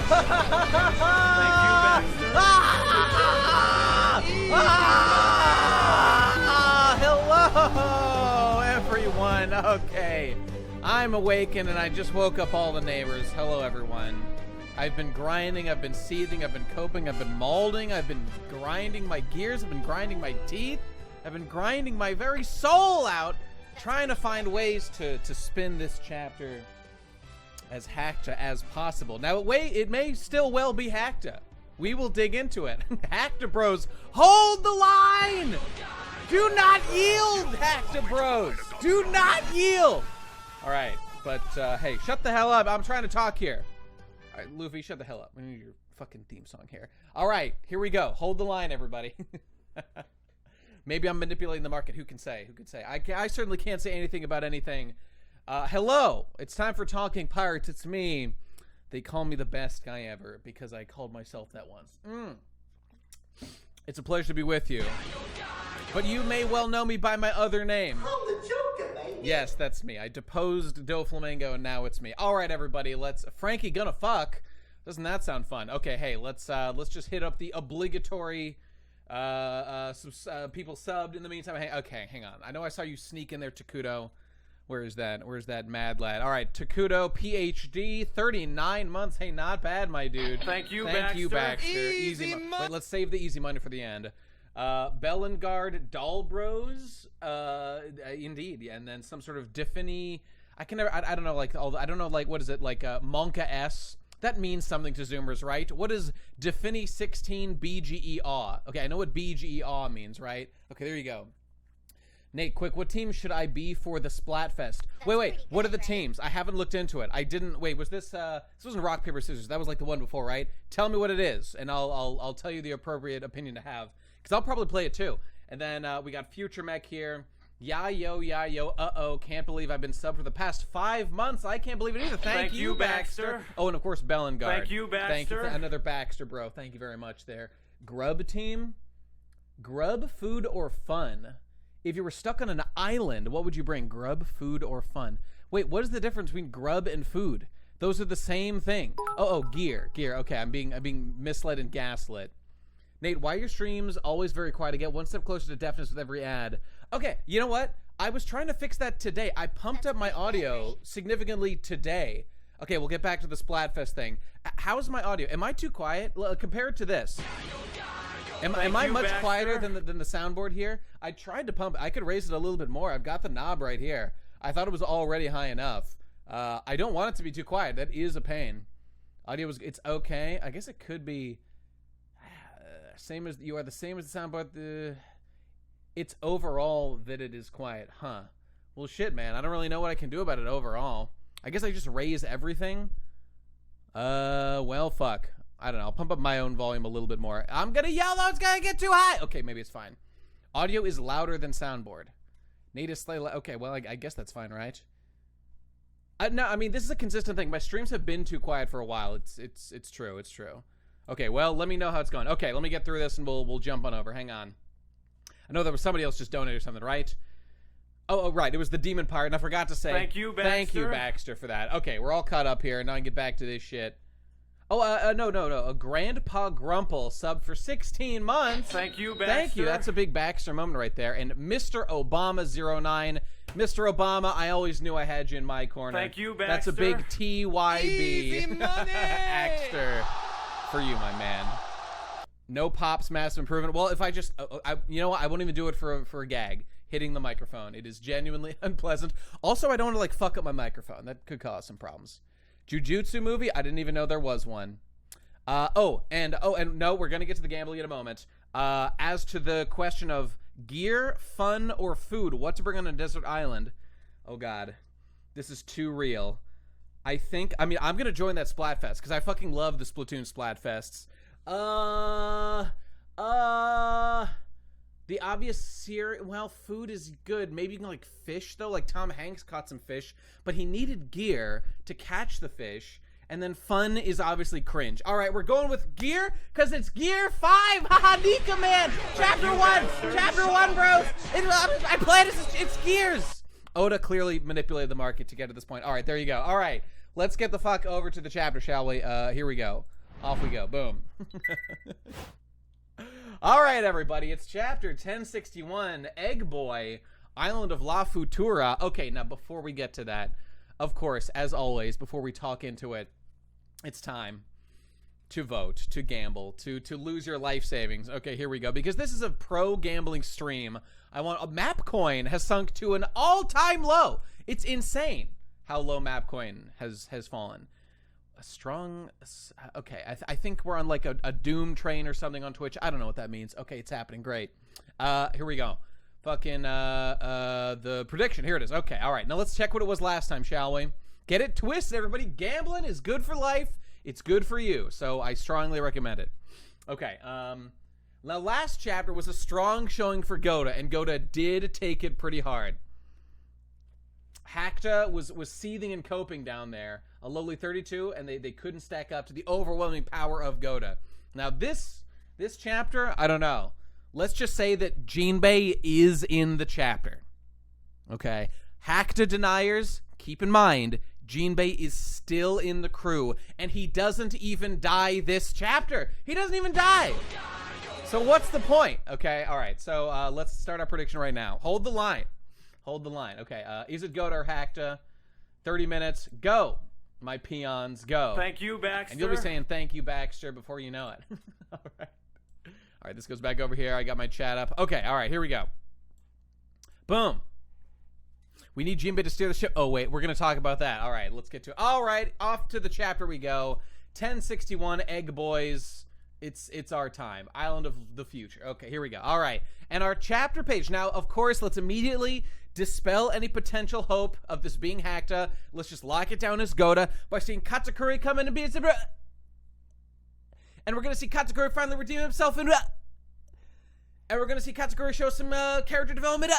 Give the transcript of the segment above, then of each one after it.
Hello, everyone. Okay, I'm awakened and I just woke up all the neighbors. Hello, everyone. I've been grinding, I've been seething, I've been coping, I've been molding, I've been grinding my gears, I've been grinding my teeth, I've been grinding my very soul out, trying to find ways to spin this chapter as Hackta as possible. Now, it may still well be Hackta. We will dig into it. Hackta Bros, hold the line! Do not yield, Hackta Bros! Do not yield! Alright, but hey, shut the hell up. I'm trying to talk here. Alright, Luffy, shut the hell up. We need your fucking theme song here. Alright, here we go. Hold the line, everybody. Maybe I'm manipulating the market. Who can say? Who can say? I certainly can't say anything about anything. Hello, it's time for Talking Pirates. It's me. They call me the best guy ever because I called myself that once. It's a pleasure to be with you. But you may well know me by my other name. I'm the Joker, baby. Yes, that's me. I deposed Doflamingo and now it's me. All right, everybody, let's Frankie gonna fuck. Doesn't that sound fun? Okay, hey, let's just hit up the obligatory people subbed in the meantime. Hey, okay, hang on. I know I saw you sneak in there, Takudo. Where is that? Where's that mad lad? All right, Takudo, PhD, 39 months. Hey, not bad, my dude. Thank you, Baxter. Easy money. Wait, let's save the easy money for the end. Bellengard, Dahlbros, indeed, yeah, and then some sort of Diffiny. I don't know, like I don't know, like what is it, like Monka S. That means something to Zoomers, right? What is Diffiny 16 BGE-AW? Okay, I know what BGE-AW means, right? Okay, there you go. Nate, quick, what team should I be for the Splatfest? Wait, what are the teams? I haven't looked into it. I didn't, wait, was this wasn't rock, paper, scissors. That was like the one before, right? Tell me what it is, and I'll tell you the appropriate opinion to have, because I'll probably play it too. And then we got Future Mech here. Yeah, yo, uh-oh, can't believe I've been subbed for the past 5 months. I can't believe it either. Thank you, Baxter. Oh, and of course, Bellengard. Thank you, Baxter. Thank you, another Baxter, bro. Thank you very much there. Grub team? Grub, food, or fun? If you were stuck on an island, what would you bring? Grub, food, or fun? Wait, what is the difference between grub and food? Those are the same thing. Oh, gear. Okay, I'm being misled and gaslit. Nate, why are your streams always very quiet? I get one step closer to deafness with every ad. Okay, you know what? I was trying to fix that today. I pumped up my audio significantly today. Okay, we'll get back to the Splatfest thing. How's my audio? Am I too quiet? Compared to this. Am I much quieter than the soundboard here? I tried to pump. I could raise it a little bit more. I've got the knob right here. I thought it was already high enough. I don't want it to be too quiet. That is a pain. Audio it's okay. I guess it could be same as you are the same as the soundboard. It's overall that it is quiet, huh? Well, shit, man. I don't really know what I can do about it overall. I guess I just raise everything. Well, fuck. I don't know. I'll pump up my own volume a little bit more. I'm gonna yell though. It's gonna get too high. Okay, maybe it's fine. Audio is louder than soundboard. Nate is slightly okay. Well, I guess that's fine, right? No, I mean this is a consistent thing. My streams have been too quiet for a while. It's true. It's true. Okay, well, let me know how it's going. Okay, let me get through this and we'll jump on over. Hang on. I know there was somebody else just donated or something, right? Oh, right. It was the Demon Pirate, and I forgot to say. Thank you, Baxter. Thank you, Baxter, for that. Okay, we're all caught up here, and now I can get back to this shit. Oh, no. A Grandpa Grumple subbed for 16 months. Thank you, Baxter. Thank you. That's a big Baxter moment right there. And Mr. Obama09. Mr. Obama, I always knew I had you in my corner. Thank you, Baxter. That's a big TYB. Easy money! Baxter. For you, my man. No Pops Massive Improvement. Well, if I just, you know what? I won't even do it for a gag. Hitting the microphone. It is genuinely unpleasant. Also, I don't want to, like, fuck up my microphone. That could cause some problems. Jujutsu movie? I didn't even know there was one. And no, we're going to get to the gambling in a moment. As to the question of gear, fun, or food, what to bring on a desert island? Oh, God. This is too real. I'm going to join that Splatfest because I fucking love the Splatoon Splatfests. The obvious here, well, food is good. Maybe you can, like, fish, though. Like, Tom Hanks caught some fish, but he needed gear to catch the fish. And then fun is obviously cringe. All right, we're going with gear because it's Gear 5. Haha, Nika, man. Chapter 1, bros. I played it. It's Gears. Oda clearly manipulated the market to get to this point. All right, there you go. All right, let's get the fuck over to the chapter, shall we? Here we go. Off we go. Boom. All right, everybody. It's chapter 1061, Egg Boy, Island of La Futura. Okay, now before we get to that, of course, as always, before we talk into it, it's time to vote, to gamble, to lose your life savings. Okay, here we go. Because this is a pro gambling stream. Mapcoin has sunk to an all-time low. It's insane how low Mapcoin has fallen. A strong, okay, I think we're on like a doom train or something on Twitch. I don't know what that means. Okay, it's happening. Great. Here we go. Fucking the prediction. Here it is. Okay, all right. Now let's check what it was last time, shall we? Get it twisted, everybody. Gambling is good for life. It's good for you, so I strongly recommend it. Okay, now last chapter was a strong showing for Goda, and Goda did take it pretty hard. Hakta was seething and coping down there, a lowly 32, and they couldn't stack up to the overwhelming power of Goda. Now this chapter, I don't know. Let's just say that Jinbei is in the chapter. Okay, Hakta deniers, keep in mind, Jinbei is still in the crew, and he doesn't even die this chapter. He doesn't even die. So what's the point? Okay, all right. So let's start our prediction right now. Hold the line. Hold the line. Okay, is it Goda or Hakta? 30 minutes. Go, my peons, go. Thank you, Baxter. And you'll be saying thank you, Baxter, before you know it. All right. All right, this goes back over here. I got my chat up. Okay, all right, here we go. Boom. We need Jinbei to steer the ship. Oh, wait, we're going to talk about that. All right, let's get to it. All right, off to the chapter we go. 1061, Egg Boys. It's our time. Island of the Future. Okay, here we go. All right, and our chapter page. Now, of course, let's immediately dispel any potential hope of this being Hakta. Let's just lock it down as Goda by seeing Katakuri come in and be... And we're going to see Katakuri finally redeem himself. And we're going to see Katakuri show some character development.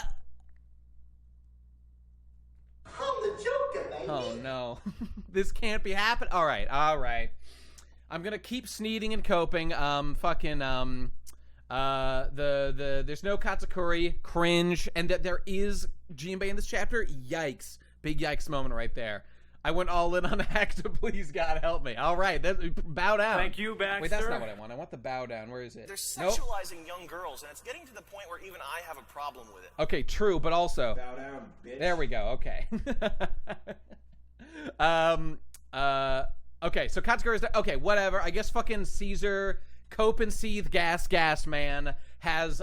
I'm the Joker, baby. Oh no, this can't be happening. All right. I'm gonna keep sneezing and coping. There's no Katakuri, cringe, and that there is Jinbei in this chapter. Yikes, big yikes moment right there. I went all in on Hakta. Please, God help me. All right, bow down. Thank you, Baxter. Wait, that's not what I want. I want the bow down. Where is it? They're sexualizing young girls, and it's getting to the point where even I have a problem with it. Okay, true, but also Bow down, bitch. there we go. Okay. Okay, so Katsuguri is okay, whatever. I guess fucking Caesar, Cope and Seethe gas man has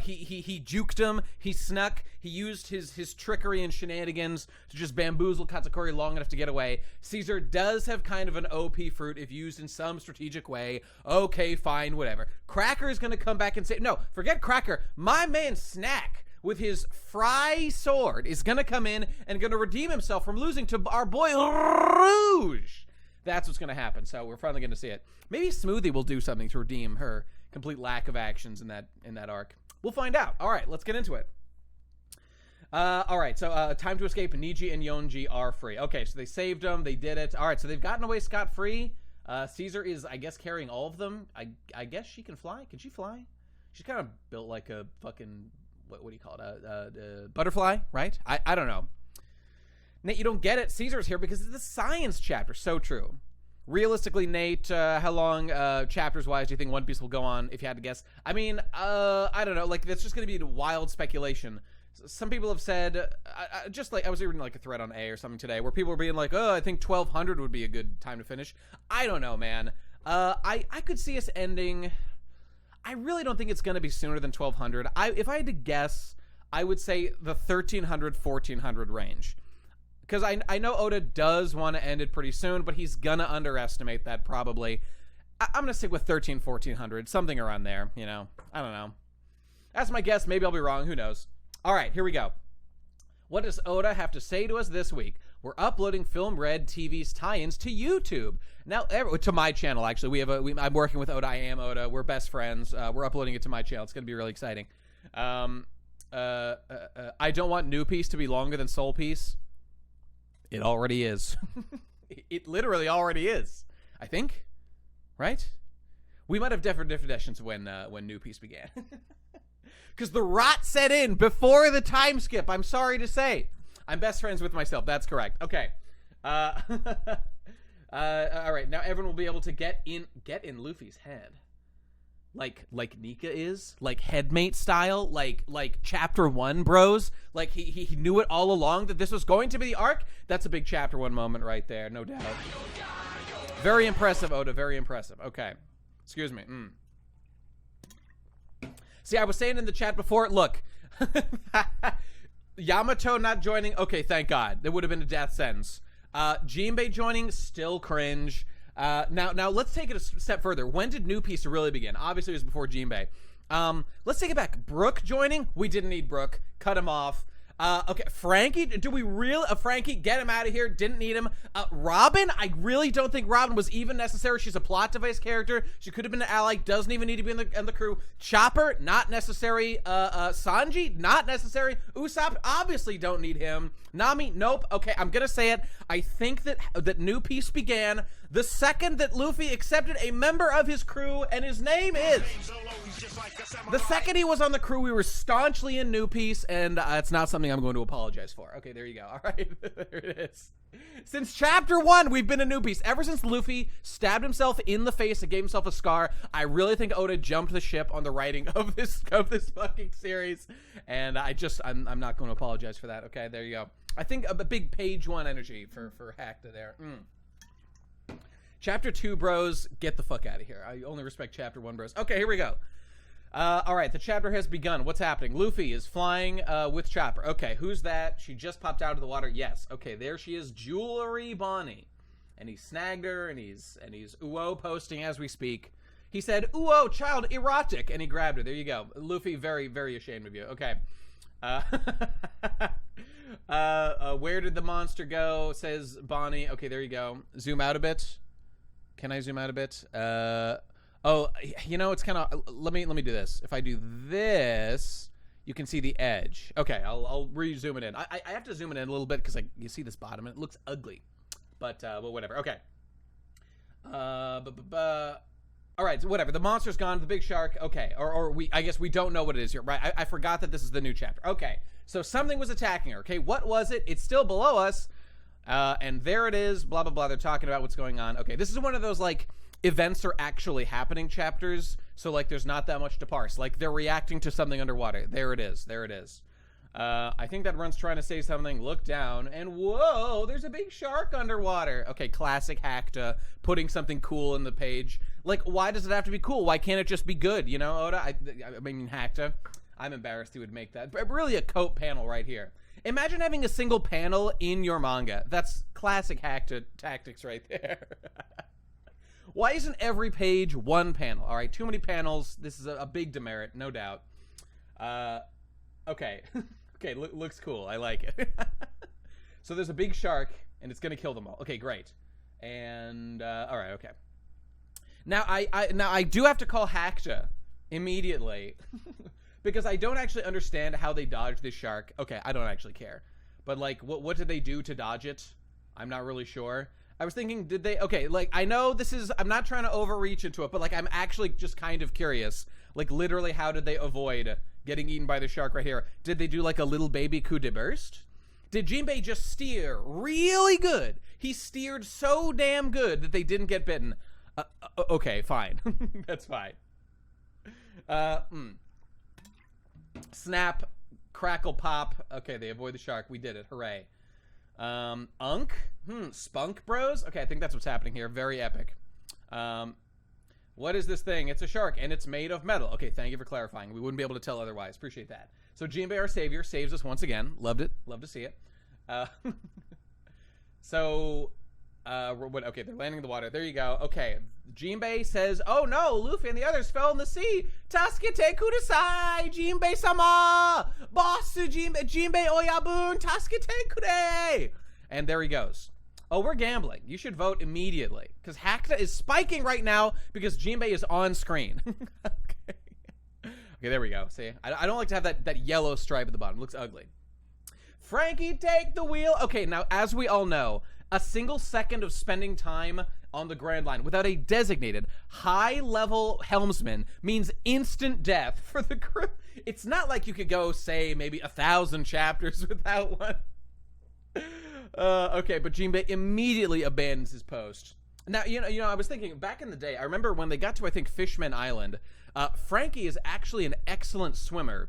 he juked him, he snuck, he used his trickery and shenanigans to just bamboozle Katsukuri long enough to get away. Caesar does have kind of an OP fruit if used in some strategic way. Okay, fine, whatever. Cracker is gonna come back and say, no, forget Cracker. My man Snack with his Fry sword is gonna come in and gonna redeem himself from losing to our boy Rouge. That's what's gonna happen. So we're finally gonna see it. Maybe Smoothie will do something to redeem her complete lack of actions in that arc. We'll find out. All right, let's get into it. All right, so time to escape. Niji and Yonji are free. Okay, so they saved them. They did it. All right, so they've gotten away scot-free. Caesar is, I guess, carrying all of them. I guess she can fly. Can she fly? She's kind of built like a fucking, what do you call it? Butterfly, right? I don't know. Nate, you don't get it. Caesar's here because it's the science chapter. So true. Realistically, Nate, how long, chapters-wise, do you think One Piece will go on, if you had to guess? I mean, I don't know. Like, that's just going to be wild speculation. Some people have said, just like, I was reading like a thread on A or something today, where people were being like, oh, I think 1200 would be a good time to finish. I don't know, man. I could see us ending... I really don't think it's going to be sooner than 1200. If I had to guess, I would say the 1300, 1400 range. Because I know Oda does want to end it pretty soon, but he's going to underestimate that probably. I'm going to stick with 1400, something around there, you know. I don't know. That's my guess. Maybe I'll be wrong. Who knows? All right, here we go. What does Oda have to say to us this week? We're uploading Film Red TV's tie-ins to YouTube. Now, to my channel, actually. I'm working with Oda. I am Oda. We're best friends. We're uploading it to my channel. It's going to be really exciting. I don't want New Piece to be longer than Soul Piece. It already is. It literally already is. I think. Right? We might have different definitions when New Piece began. Because the rot set in before the time skip. I'm sorry to say. I'm best friends with myself. That's correct. Okay. All right, now everyone will be able to get in Luffy's head. Like Nika is, like headmate style, like chapter 1 bros, like he knew it all along that this was going to be the arc. That's a big chapter 1 moment right there, no doubt. Very impressive, Oda, very impressive. Okay, excuse me. See, I was saying in the chat before, look, Yamato not joining, okay, thank God. There would have been a death sentence. Jinbei joining, still cringe. Now let's take it a step further. When did New Piece really begin? Obviously, it was before Jinbei. Let's take it back. Brook joining? We didn't need Brook. Cut him off. Okay, Frankie, do we really? Frankie, get him out of here. Didn't need him. Robin, I really don't think Robin was even necessary. She's a plot device character. She could have been an ally. Doesn't even need to be in the crew. Chopper, not necessary. Sanji, not necessary. Usopp, obviously don't need him. Nami, nope. Okay, I'm gonna say it. I think that New Piece began the second that Luffy accepted a member of his crew, and his name is... The second he was on the crew, we were staunchly in New Piece, and it's not something I'm going to apologize for. Okay, there you go. All right, there it is. Since chapter 1, we've been a New Piece. Ever since Luffy stabbed himself in the face and gave himself a scar, I really think Oda jumped the ship on the writing of this fucking series, and I'm not going to apologize for that. Okay, there you go. I think a big page 1 energy for Hakta there. Chapter 2 bros, get the fuck out of here. I only respect chapter 1 bros. Okay, here we go. All right, the chapter has begun. What's happening? Luffy is flying with Chopper. Okay, who's that? She just popped out of the water. Yes. Okay, there she is, Jewelry Bonnie. And he snagged her, and he's Uo posting as we speak. He said, "Uo, child erotic," and he grabbed her. There you go. Luffy, very, very ashamed of you. Okay. Where did the monster go? Says Bonnie. Okay, there you go. Zoom out a bit. Can I zoom out a bit? Oh, you know, it's kind of... Let me do this. If I do this, you can see the edge. Okay, I'll re-zoom it in. I have to zoom it in a little bit because you see this bottom and it looks ugly. But whatever. Okay. All right, so whatever. The monster's gone. The big shark. Okay. Or I guess we don't know what it is here. Right. I forgot that this is the new chapter. Okay. So something was attacking her. Okay. What was it? It's still below us. And there it is. Blah, blah, blah. They're talking about what's going on. Okay. This is one of those, like, events are actually happening chapters. So, like, there's not that much to parse. Like, they're reacting to something underwater. There it is. There it is. I think that Run's trying to say something. Look down, and whoa, there's a big shark underwater. Okay, classic Hakta, putting something cool in the page. Like, why does it have to be cool? Why can't it just be good? You know, Oda? I mean, Hakta. I'm embarrassed he would make that. But really a coat panel right here. Imagine having a single panel in your manga. That's classic Hakta tactics right there. Why isn't every page one panel? All right, too many panels. This is a big demerit, no doubt. Okay. Okay, looks cool. I like it. So there's a big shark, and it's going to kill them all. Okay, great. And, all right, okay. Now, I do have to call Hakta immediately because I don't actually understand how they dodged this shark. Okay, I don't actually care. But, like, what did they do to dodge it? I'm not really sure. I was thinking, did they... Okay, like, I know this is... I'm not trying to overreach into it, but, like, I'm actually just kind of curious. Like, literally, how did they avoid getting eaten by the shark right here? Did they do, like, a little baby coup de burst? Did Jinbei just steer really good? He steered so damn good that they didn't get bitten. Okay, fine. That's fine. Snap, crackle, pop. Okay, they avoid the shark. We did it. Hooray. Unk? Spunk bros? Okay, I think that's what's happening here. Very epic. What is this thing? It's a shark, and it's made of metal. Okay, thank you for clarifying. We wouldn't be able to tell otherwise. Appreciate that. So Jinbei, our savior, saves us once again. Loved it. Love to see it. Okay, they're landing in the water. There you go. Okay, Jinbei says, "Oh no, Luffy and the others fell in the sea. Tasukete kudasai, Jinbei-sama! Boss Jinbei oyabun, tasukete kude!" And there he goes. Oh, we're gambling. You should vote immediately. Because Hakta is spiking right now because Jinbei is on screen. Okay. Okay, there we go. See? I don't like to have that yellow stripe at the bottom. It looks ugly. Frankie, take the wheel. Okay, now, as we all know, a single second of spending time on the Grand Line without a designated high-level helmsman means instant death for the crew. It's not like you could go, say, maybe 1,000 chapters without one. Okay, but Jinbei immediately abandons his post. Now, I was thinking back in the day, I remember when they got to, I think, Fishman Island, Frankie is actually an excellent swimmer,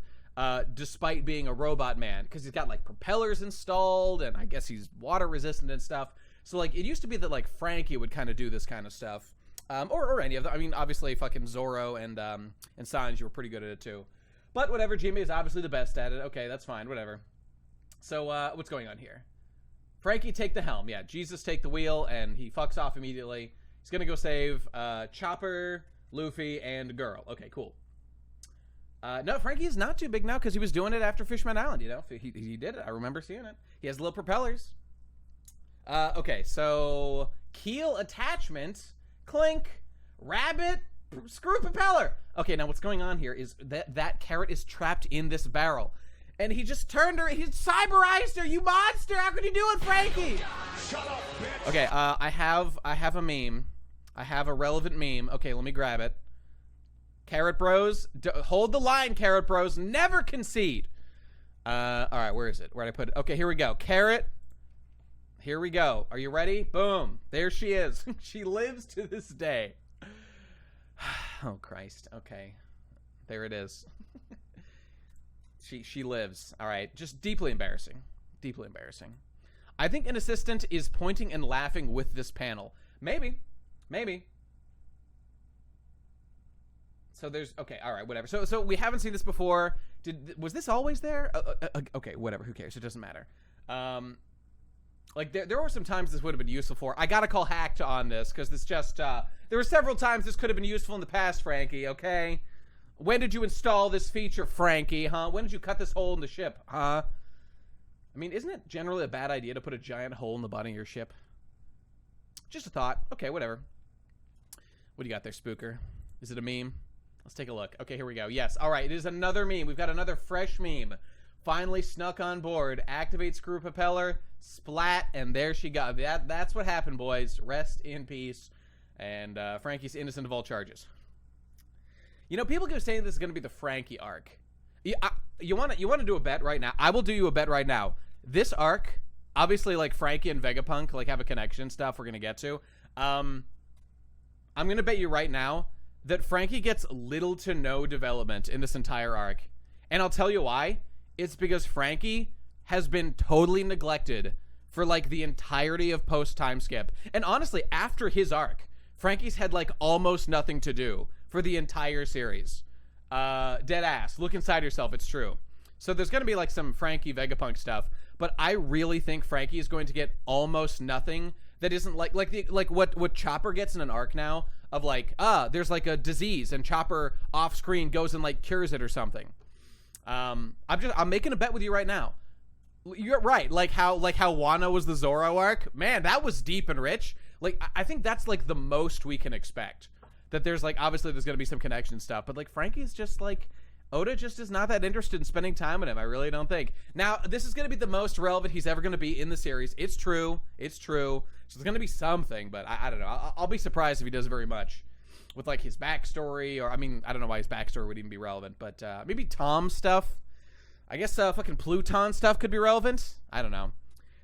despite being a robot man, because he's got, like, propellers installed, and I guess he's water resistant and stuff. So, like, it used to be that, like, Frankie would kind of do this kind of stuff. Or any of them. I mean, obviously, fucking Zorro and Sanji were pretty good at it, too. But whatever, Jimmy is obviously the best at it. Okay, that's fine, whatever. So, what's going on here? Frankie, take the helm. Yeah, Jesus, take the wheel, and he fucks off immediately. He's gonna go save Chopper, Luffy, and Girl. Okay, cool. No, Frankie is not too big now because he was doing it after Fishman Island, He did it. I remember seeing it. He has little propellers. Okay, so keel attachment, clink, rabbit, screw propeller. Okay, now what's going on here is that carrot is trapped in this barrel. And he just turned her. He cyberized her. You monster! How could you do it, Frankie? Shut up, bitch. Okay, I have a meme. I have a relevant meme. Okay, let me grab it. Carrot Bros, hold the line, Carrot Bros. Never concede. All right, where is it? Where'd I put it? Okay, here we go. Carrot. Here we go. Are you ready? Boom. There she is. She lives to this day. Oh Christ. Okay, there it is. She lives. All right. Just deeply embarrassing. Deeply embarrassing. I think an assistant is pointing and laughing with this panel. Maybe. So there's... Okay, all right, whatever. So we haven't seen this before. Was this always there? Okay, whatever. Who cares? It doesn't matter. Like, there were some times this would have been useful for. I gotta call Hacked on this, because this just... there were several times this could have been useful in the past, Frankie, okay? When did you install this feature, Frankie, huh? When did you cut this hole in the ship, huh? I mean, isn't it generally a bad idea to put a giant hole in the bottom of your ship? Just a thought. Okay, whatever. What do you got there, Spooker? Is it a meme? Let's take a look. Okay, here we go. Yes, all right, it is another meme. We've got another fresh meme. Finally snuck on board. Activate screw propeller, splat, and there she got. That's what happened, boys. Rest in peace. And Frankie's innocent of all charges. People keep saying this is going to be the Frankie arc. You want to do a bet right now? I will do you a bet right now. This arc, obviously, like Frankie and Vegapunk, like have a connection stuff we're going to get to. I'm going to bet you right now that Frankie gets little to no development in this entire arc. And I'll tell you why. It's because Frankie has been totally neglected for like the entirety of post time skip. And honestly, after his arc, Frankie's had like almost nothing to do for the entire series. Dead ass. Look inside yourself. It's true. So there's going to be like some Frankie Vegapunk stuff, but I really think Frankie is going to get almost nothing that isn't like what Chopper gets in an arc now of like, there's like a disease and Chopper off screen goes and like cures it or something. I'm making a bet with you right now. You're right. Like how Wano was the Zoro arc. Man, that was deep and rich. Like I think that's like the most we can expect. That there's like, obviously there's going to be some connection stuff, but like Frankie's just like, Oda just is not that interested in spending time with him. I really don't think. Now, this is going to be the most relevant he's ever going to be in the series. It's true. So there's going to be something, but I don't know. I'll be surprised if he does very much with like his backstory, or I mean, I don't know why his backstory would even be relevant, but maybe Tom stuff. I guess fucking Pluton stuff could be relevant. I don't know.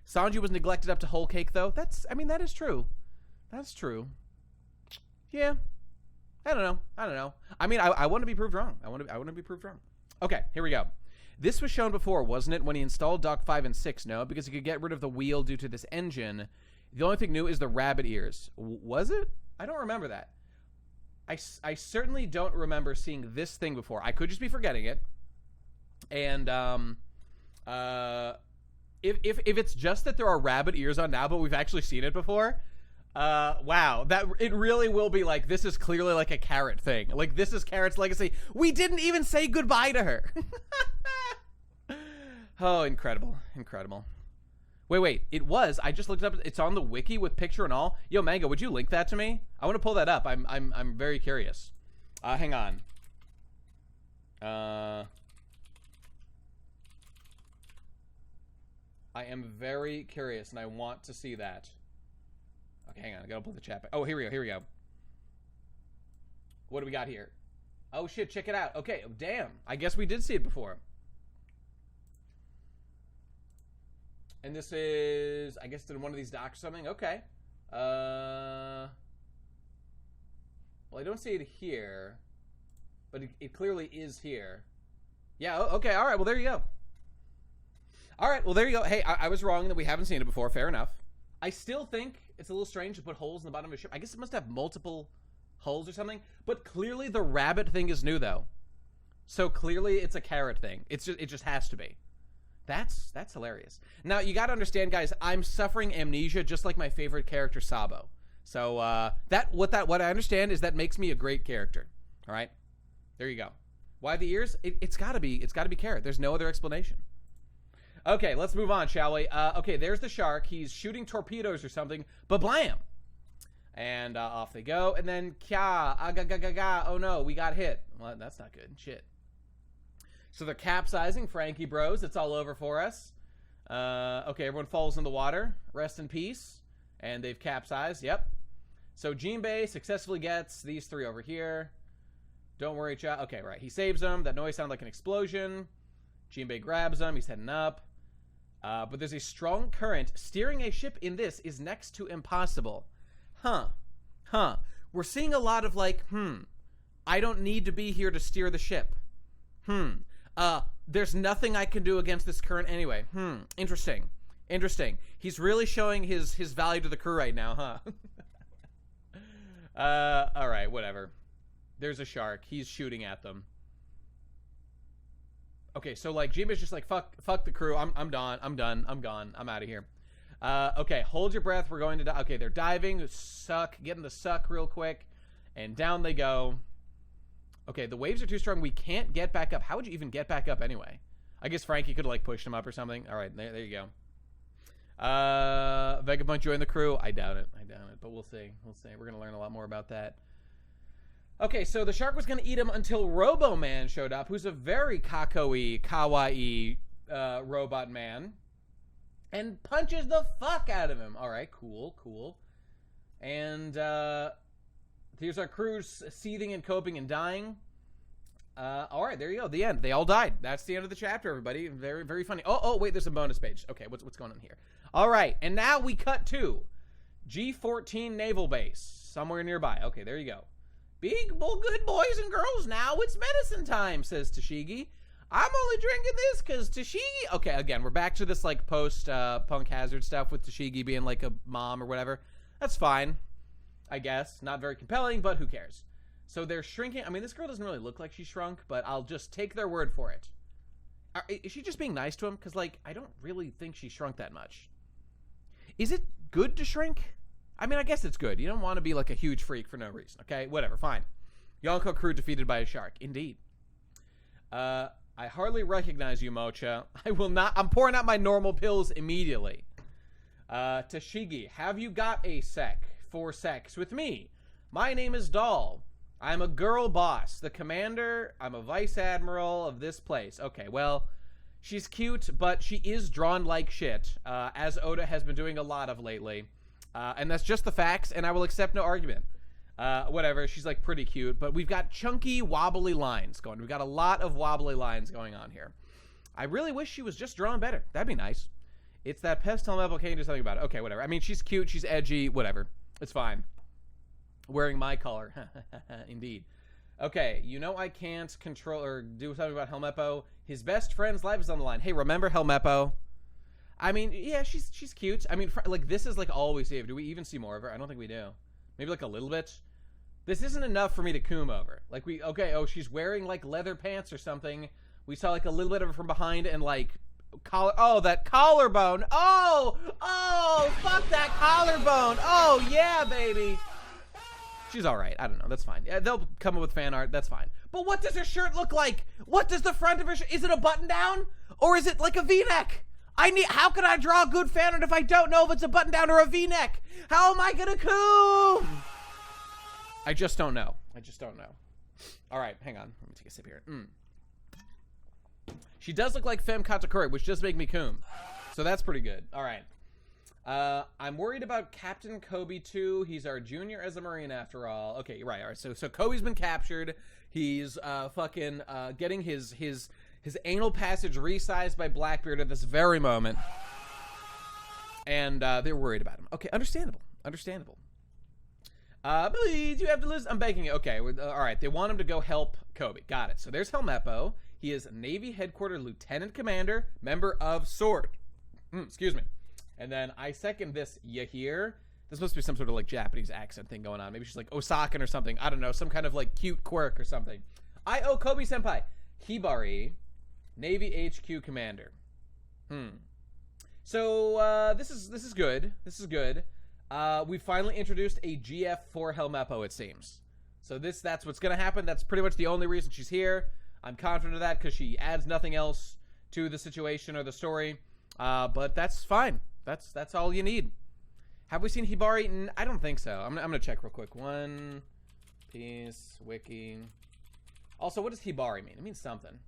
Sanji was neglected up to Whole Cake though. That is true. That's true. Yeah. I don't know. I mean, I want to be proved wrong. I want to be proved wrong. Okay, here we go. This was shown before, wasn't it, when he installed Dock 5 and 6? No, because he could get rid of the wheel due to this engine. The only thing new is the rabbit ears. Was it? I don't remember that. I certainly don't remember seeing this thing before. I could just be forgetting it. And if it's just that there are rabbit ears on now, but we've actually seen it before. Wow, that it really will be like, this is clearly like a Carrot thing. Like, this is Carrot's legacy. We didn't even say goodbye to her. Oh, incredible. Wait, it was. I just looked it up. It's on the wiki with picture and all. Yo, Mango, would you link that to me? I want to pull that up. I'm very curious. Hang on. I am very curious, and I want to see that. Okay, hang on. I gotta pull the chat back. Oh, here we go. What do we got here? Oh, shit. Check it out. Okay, damn. I guess we did see it before. And this is, I guess, in one of these docks or something. Okay. Well, I don't see it here, but it clearly is here. Yeah, okay, all right, well, there you go. All right, well, there you go. Hey, I was wrong that we haven't seen it before. Fair enough. I still think it's a little strange to put holes in the bottom of a ship. I guess it must have multiple holes or something. But clearly the rabbit thing is new, though. So clearly it's a carrot thing. It just has to be. That's hilarious. Now, you got to understand, guys, I'm suffering amnesia just like my favorite character, Sabo. So what I understand is that makes me a great character. All right? There you go. Why the ears? It's got to be carrot. There's no other explanation. Okay, let's move on, shall we? Okay, there's the shark. He's shooting torpedoes or something. Ba-blam! And off they go. And then, kya, aga-ga-ga-ga. Oh, no, we got hit. Well, that's not good. Shit. So they're capsizing. Frankie bros, it's all over for us. Okay, everyone falls in the water. Rest in peace. And they've capsized. Yep. So Jinbei successfully gets these three over here. Don't worry, child. Okay, right. He saves them. That noise sounded like an explosion. Jinbei grabs them. He's heading up. But there's a strong current. Steering a ship in this is next to impossible. Huh. We're seeing a lot of like, I don't need to be here to steer the ship. There's nothing I can do against this current anyway. Interesting. He's really showing his value to the crew right now, huh? All right, whatever. There's a shark. He's shooting at them. Okay, so like Jinbei's just like fuck the crew. I'm done. I'm gone. I'm out of here. Okay, hold your breath. We're going to die. Okay, they're diving. Getting the suck real quick, and down they go. Okay, the waves are too strong. We can't get back up. How would you even get back up anyway? I guess Frankie could have like pushed him up or something. All right, there you go. Vegapunk joined the crew. I doubt it, but we'll see. We're gonna learn a lot more about that. Okay, so the shark was going to eat him until Robo-Man showed up, who's a very kawaii robot man, and punches the fuck out of him. All right, cool. And here's our crew seething and coping and dying. All right, there you go. The end. They all died. That's the end of the chapter, everybody. Very, very funny. Oh, wait, there's a bonus page. Okay, what's going on here? All right, and now we cut to G14 Naval Base, somewhere nearby. Okay, there you go. Good boys and girls, now it's medicine time, says Tashigi. I'm only drinking this because Tashigi... Okay, again, we're back to this, like, post-Punk Hazard stuff with Tashigi being, like, a mom or whatever. That's fine, I guess. Not very compelling, but who cares? So they're shrinking. I mean, this girl doesn't really look like she shrunk, but I'll just take their word for it. Is she just being nice to him? Because, like, I don't really think she shrunk that much. Is it good to shrink? I mean, I guess it's good. You don't want to be like a huge freak for no reason, okay? Whatever, fine. Yonko crew defeated by a shark. Indeed. I hardly recognize you, Mocha. I will not. I'm pouring out my normal pills immediately. Tashigi, have you got a sec for sex with me? My name is Doll. I'm a girl boss, the commander. I'm a vice admiral of this place. Okay, well, she's cute, but she is drawn like shit, as Oda has been doing a lot of lately. And that's just the facts, and I will accept no argument. Whatever, she's like pretty cute, but we've got chunky, wobbly lines going. We've got a lot of wobbly lines going on here. I really wish she was just drawn better. That'd be nice. It's that pestle level, can't do something about it. Okay, whatever. I mean, she's cute, she's edgy, whatever. It's fine. Wearing my color. Indeed. Okay, you know I can't control or do something about Helmeppo. His best friend's life is on the line. Hey, remember Helmeppo? I mean, yeah, she's cute. I mean, like, this is, like, all we see of. Do we even see more of her? I don't think we do. Maybe, like, a little bit. This isn't enough for me to coom over. Like, she's wearing, like, leather pants or something. We saw, like, a little bit of her from behind and, like, that collarbone. Oh, fuck that collarbone. Oh, yeah, baby. She's all right. I don't know. That's fine. Yeah, they'll come up with fan art. That's fine. But what does her shirt look like? What does the front of her shirt... Is it a button down? Or is it, like, a V-neck? How can I draw good fan art if I don't know if it's a button down or a V-neck? How am I gonna coom? I just don't know. All right, hang on. Let me take a sip here. She does look like Femme Katakuri, which does make me coom. So that's pretty good. All right. I'm worried about Captain Kobe too. He's our junior as a Marine after all. Okay, right. All right. So Kobe's been captured. He's getting his anal passage resized by Blackbeard at this very moment. And they're worried about him. Okay, understandable. Please, you have to listen. I'm begging you. Okay, all right. They want him to go help Kobe. Got it. So there's Helmeppo. He is Navy Headquarters Lieutenant Commander, member of SWORD. Excuse me. And then I second this, you hear? There's supposed to be some sort of like Japanese accent thing going on. Maybe she's like Osakan or something. I don't know. Some kind of like cute quirk or something. I owe Kobe Senpai. Hibari, Navy HQ Commander. So this is good. This is good. We finally introduced a GF for Helmeppo, it seems. So that's what's going to happen. That's pretty much the only reason she's here. I'm confident of that because she adds nothing else to the situation or the story. But that's fine. That's all you need. Have we seen Hibari? I don't think so. I'm going to check real quick. One Piece Wiki. Also, what does Hibari mean? It means something.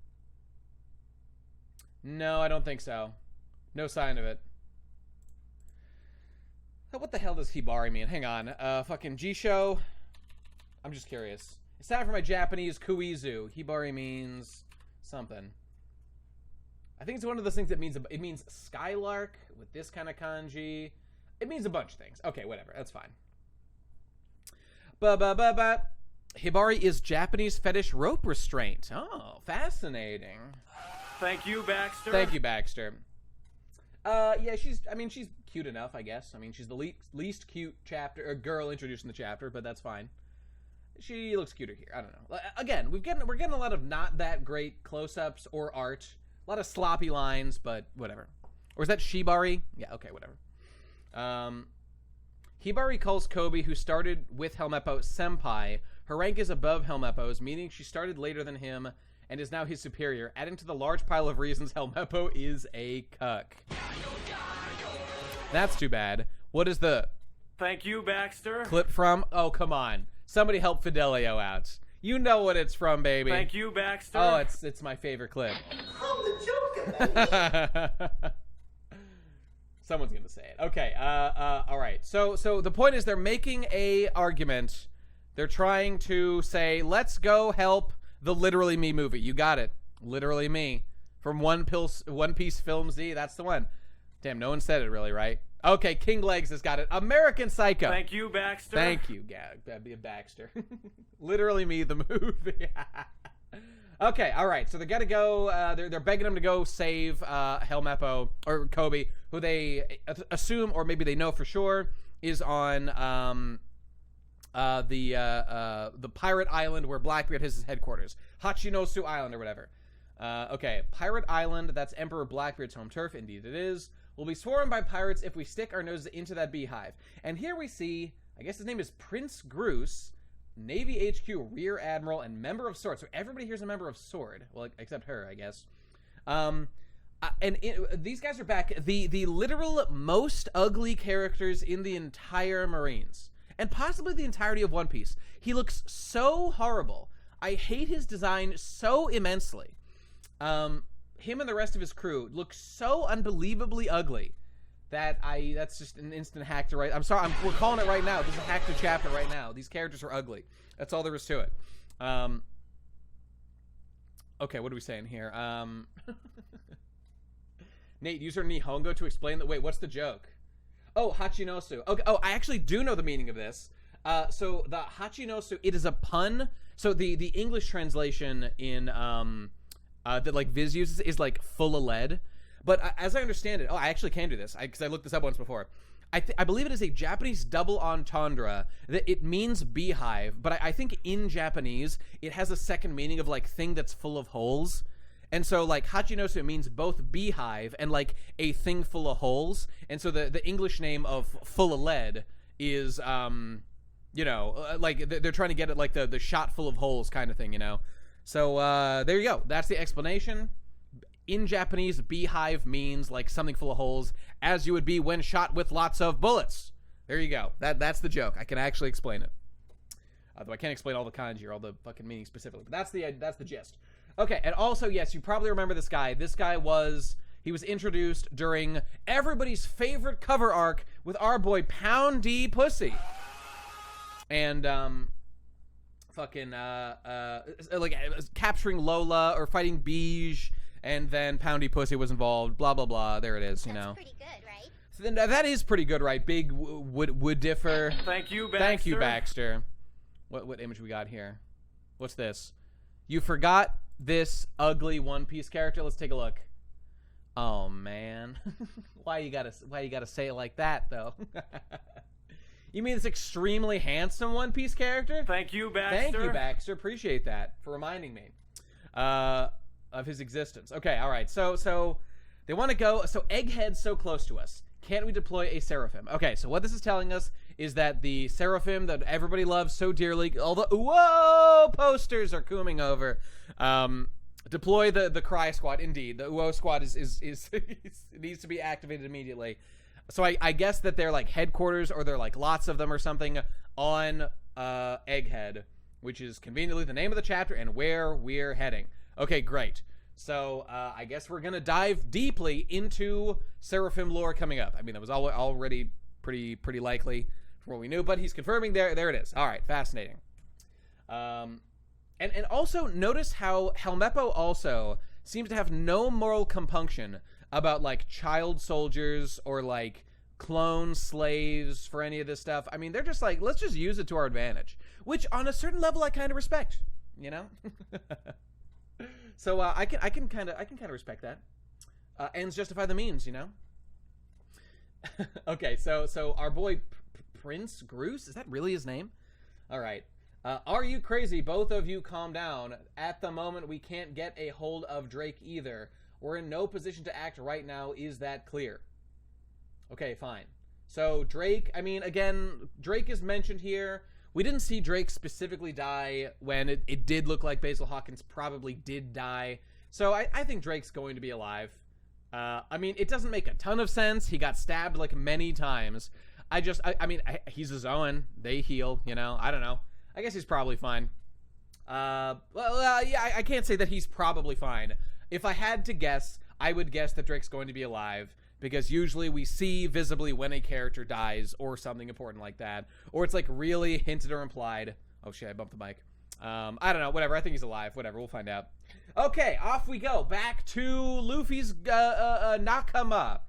No, I don't think so. No sign of it. What the hell does Hibari mean? Hang on. Fucking Jisho. I'm just curious. It's time for my Japanese Kuizu. Hibari means something. I think it's one of those things that means it means skylark with this kind of kanji. It means a bunch of things. Okay, whatever. That's fine. Hibari is Japanese fetish rope restraint. Oh, fascinating. Thank you, Baxter. Thank you, Baxter. Yeah, she's cute enough, I guess. I mean, she's the least cute chapter or girl introduced in the chapter, but that's fine. She looks cuter here. I don't know. Again, we're getting a lot of not that great close-ups or art. A lot of sloppy lines, but whatever. Or is that Shibari? Yeah, okay, whatever. Hibari calls Kobe, who started with Helmeppo, senpai. Her rank is above Helmeppo's, meaning she started later than him and is now his superior, adding to the large pile of reasons Helmeppo is a cuck. That's too bad. What is the Thank you, Baxter. clip from? Oh, come on. Somebody help Fidelio out. You know what it's from, baby. Thank you, Baxter. Oh, it's my favorite clip. I'm the Joker, baby. Someone's gonna say it. Okay. All right. So the point is, they're making a argument. They're trying to say, let's go help the Literally Me movie. You got it. Literally Me from One Piece Film Z. That's the one. Damn, no one said it really right. Okay, King Legs has got it. American Psycho. Thank you, Baxter. Thank you, Baxter. Literally Me, the movie. Okay, all right. So they got to go. They're begging him to go save Helmeppo or Kobe, who they assume or maybe they know for sure is on the pirate island where Blackbeard has his headquarters, Hachinosu Island or whatever. Okay, Pirate Island. That's Emperor Blackbeard's home turf. Indeed, it is. We'll be swarmed by pirates if we stick our noses into that beehive. And here we see, I guess his name is Prince Groose, Navy HQ Rear Admiral and member of SWORD. So everybody here's a member of SWORD. Well, except her, I guess. These guys are back. The literal most ugly characters in the entire Marines. And possibly the entirety of One Piece. He looks so horrible. I hate his design so immensely. Him and the rest of his crew look so unbelievably ugly that that's just an instant hack to write. I'm sorry, we're calling it right now. This is a hack to chapter right now. These characters are ugly. That's all there is to it. Okay, what are we saying here? Nate, use her Nihongo to explain that. Wait, what's the joke? Oh, Hachinosu. Okay. Oh, I actually do know the meaning of this. So the Hachinosu, it is a pun. So the English translation in that like Viz uses is like full of lead. But as I understand it, I actually can do this because I looked this up once before. I believe it is a Japanese double entendre that it means beehive, but I think in Japanese it has a second meaning of like thing that's full of holes. And so like Hachinosu means both beehive and like a thing full of holes. And so the English name of full of lead is like they're trying to get it like the shot full of holes kind of thing, you know. So there you go. That's the explanation. In Japanese, beehive means like something full of holes, as you would be when shot with lots of bullets. There you go. That's the joke. I can actually explain it. Although I can't explain all the kanji or all the fucking meanings specifically, but that's the gist. Okay, and also, yes, you probably remember this guy. This guy was introduced during everybody's favorite cover arc with our boy Pound D Pussy. And capturing Lola or fighting Beige. And then Poundy Pussy was involved, blah, blah, blah. There it is, you know. Pretty good, right? That is pretty good, right? Big would differ. Thank you, Baxter. Thank you, Baxter. What image we got here? What's this? You forgot this ugly One Piece character. Let's take a look. Oh man, why you gotta say it like that though? You mean this extremely handsome One Piece character? Thank you, Baxter. Thank you, Baxter. Appreciate that for reminding me of his existence. Okay, all right. So they want to go. So Egghead's so close to us. Can't we deploy a Seraphim? Okay, so what this is telling us is that the Seraphim that everybody loves so dearly, all the posters are coming over. Deploy the Cry Squad. Indeed, the UO Squad is it needs to be activated immediately. So I guess that they're like headquarters, or they're like lots of them or something on Egghead, which is conveniently the name of the chapter and where we're heading. Okay, great. So I guess we're gonna dive deeply into Seraphim lore coming up. I mean, that was already pretty likely from what we knew, but he's confirming there it is. All right, fascinating. And also notice how Helmeppo also seems to have no moral compunction about like child soldiers or like clone slaves for any of this stuff. I mean, they're just like, let's just use it to our advantage, which on a certain level I kind of respect, you know. So I can kind of respect that. Ends justify the means, you know. Okay, so our boy Prince Groose, is that really his name? All right. Are you crazy? Both of you calm down. At the moment, we can't get a hold of Drake either. We're in no position to act right now. Is that clear? Okay, fine. So Drake, I mean, again, Drake is mentioned here. We didn't see Drake specifically die when it did look like Basil Hawkins probably did die. So I think Drake's going to be alive. I mean, it doesn't make a ton of sense. He got stabbed like many times. I mean, he's a Zoan. They heal, you know? I don't know. I guess he's probably fine. Yeah, I can't say that he's probably fine. If I had to guess, I would guess that Drake's going to be alive, because usually we see visibly when a character dies or something important like that, or it's like really hinted or implied. Oh shit, I bumped the mic. I don't know, whatever, I think he's alive, whatever, we'll find out. Okay, off we go, back to Luffy's Nakama.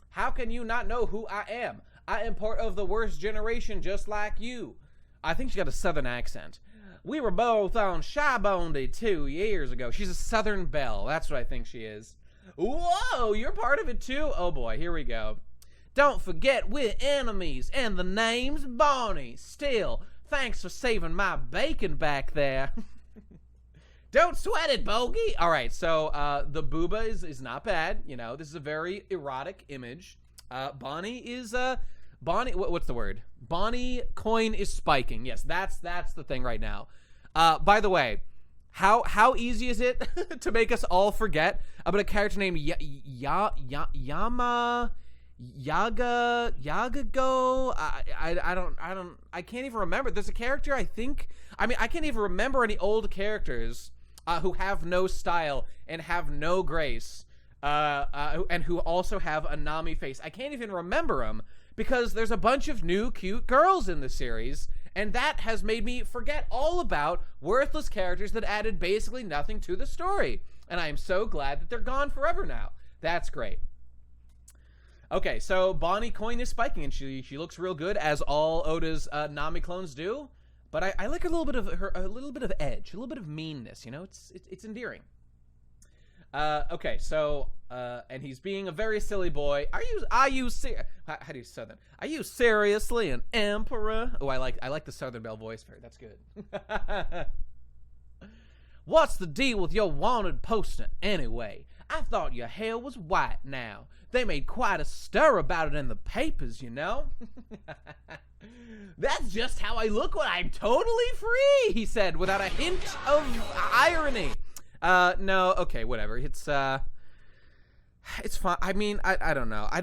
How can you not know who I am? I am part of the worst generation just like you. I think she got a southern accent. We were both on Shy-Bondy 2 years ago. She's a Southern Belle. That's what I think she is. Whoa, you're part of it too? Oh boy, here we go. Don't forget we're enemies, and the name's Bonnie. Still, thanks for saving my bacon back there. Don't sweat it, Bogey. All right, so the booba is not bad. You know, this is a very erotic image. Bonnie is Bonnie. What's the word? Bonnie coin is spiking. Yes, that's the thing right now. By the way, how easy is it to make us all forget about a character named Yama Yagago? I can't even remember. There's a character I can't even remember any old characters who have no style and have no grace, and who also have a Nami face. I can't even remember them because there's a bunch of new cute girls in the series, and that has made me forget all about worthless characters that added basically nothing to the story. And I am so glad that they're gone forever now. That's great. Okay, so Bonnie coin is spiking, and she looks real good, as all Oda's Nami clones do. But I like a little bit of a little bit of edge, a little bit of meanness. You know, it's endearing. Okay, so and he's being a very silly boy. Are you how do you Southern? Are you seriously an emperor? Oh, I like the Southern Belle voice. That's good. What's the deal with your wanted poster anyway? I thought your hair was white now. They made quite a stir about it in the papers, you know? That's just how I look when I'm totally free, he said, without a hint of irony. No, okay, whatever. It's fine. I mean, I don't know. I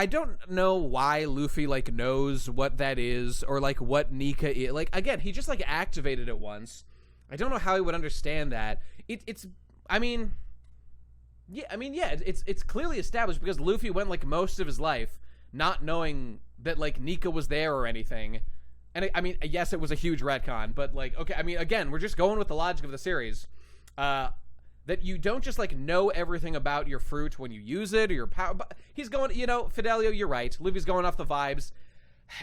don't know why Luffy, like, knows what that is, or, like, what Nika is. Like, again, he just, like, activated it once. I don't know how he would understand that. It's clearly established because Luffy went, like, most of his life not knowing that, like, Nika was there or anything. And, I mean, yes, it was a huge retcon, but, like, okay, I mean, again, we're just going with the logic of the series. that you don't just like know everything about your fruit when you use it or your power. He's going, you know, Fidelio, you're right. Luffy's going off the vibes.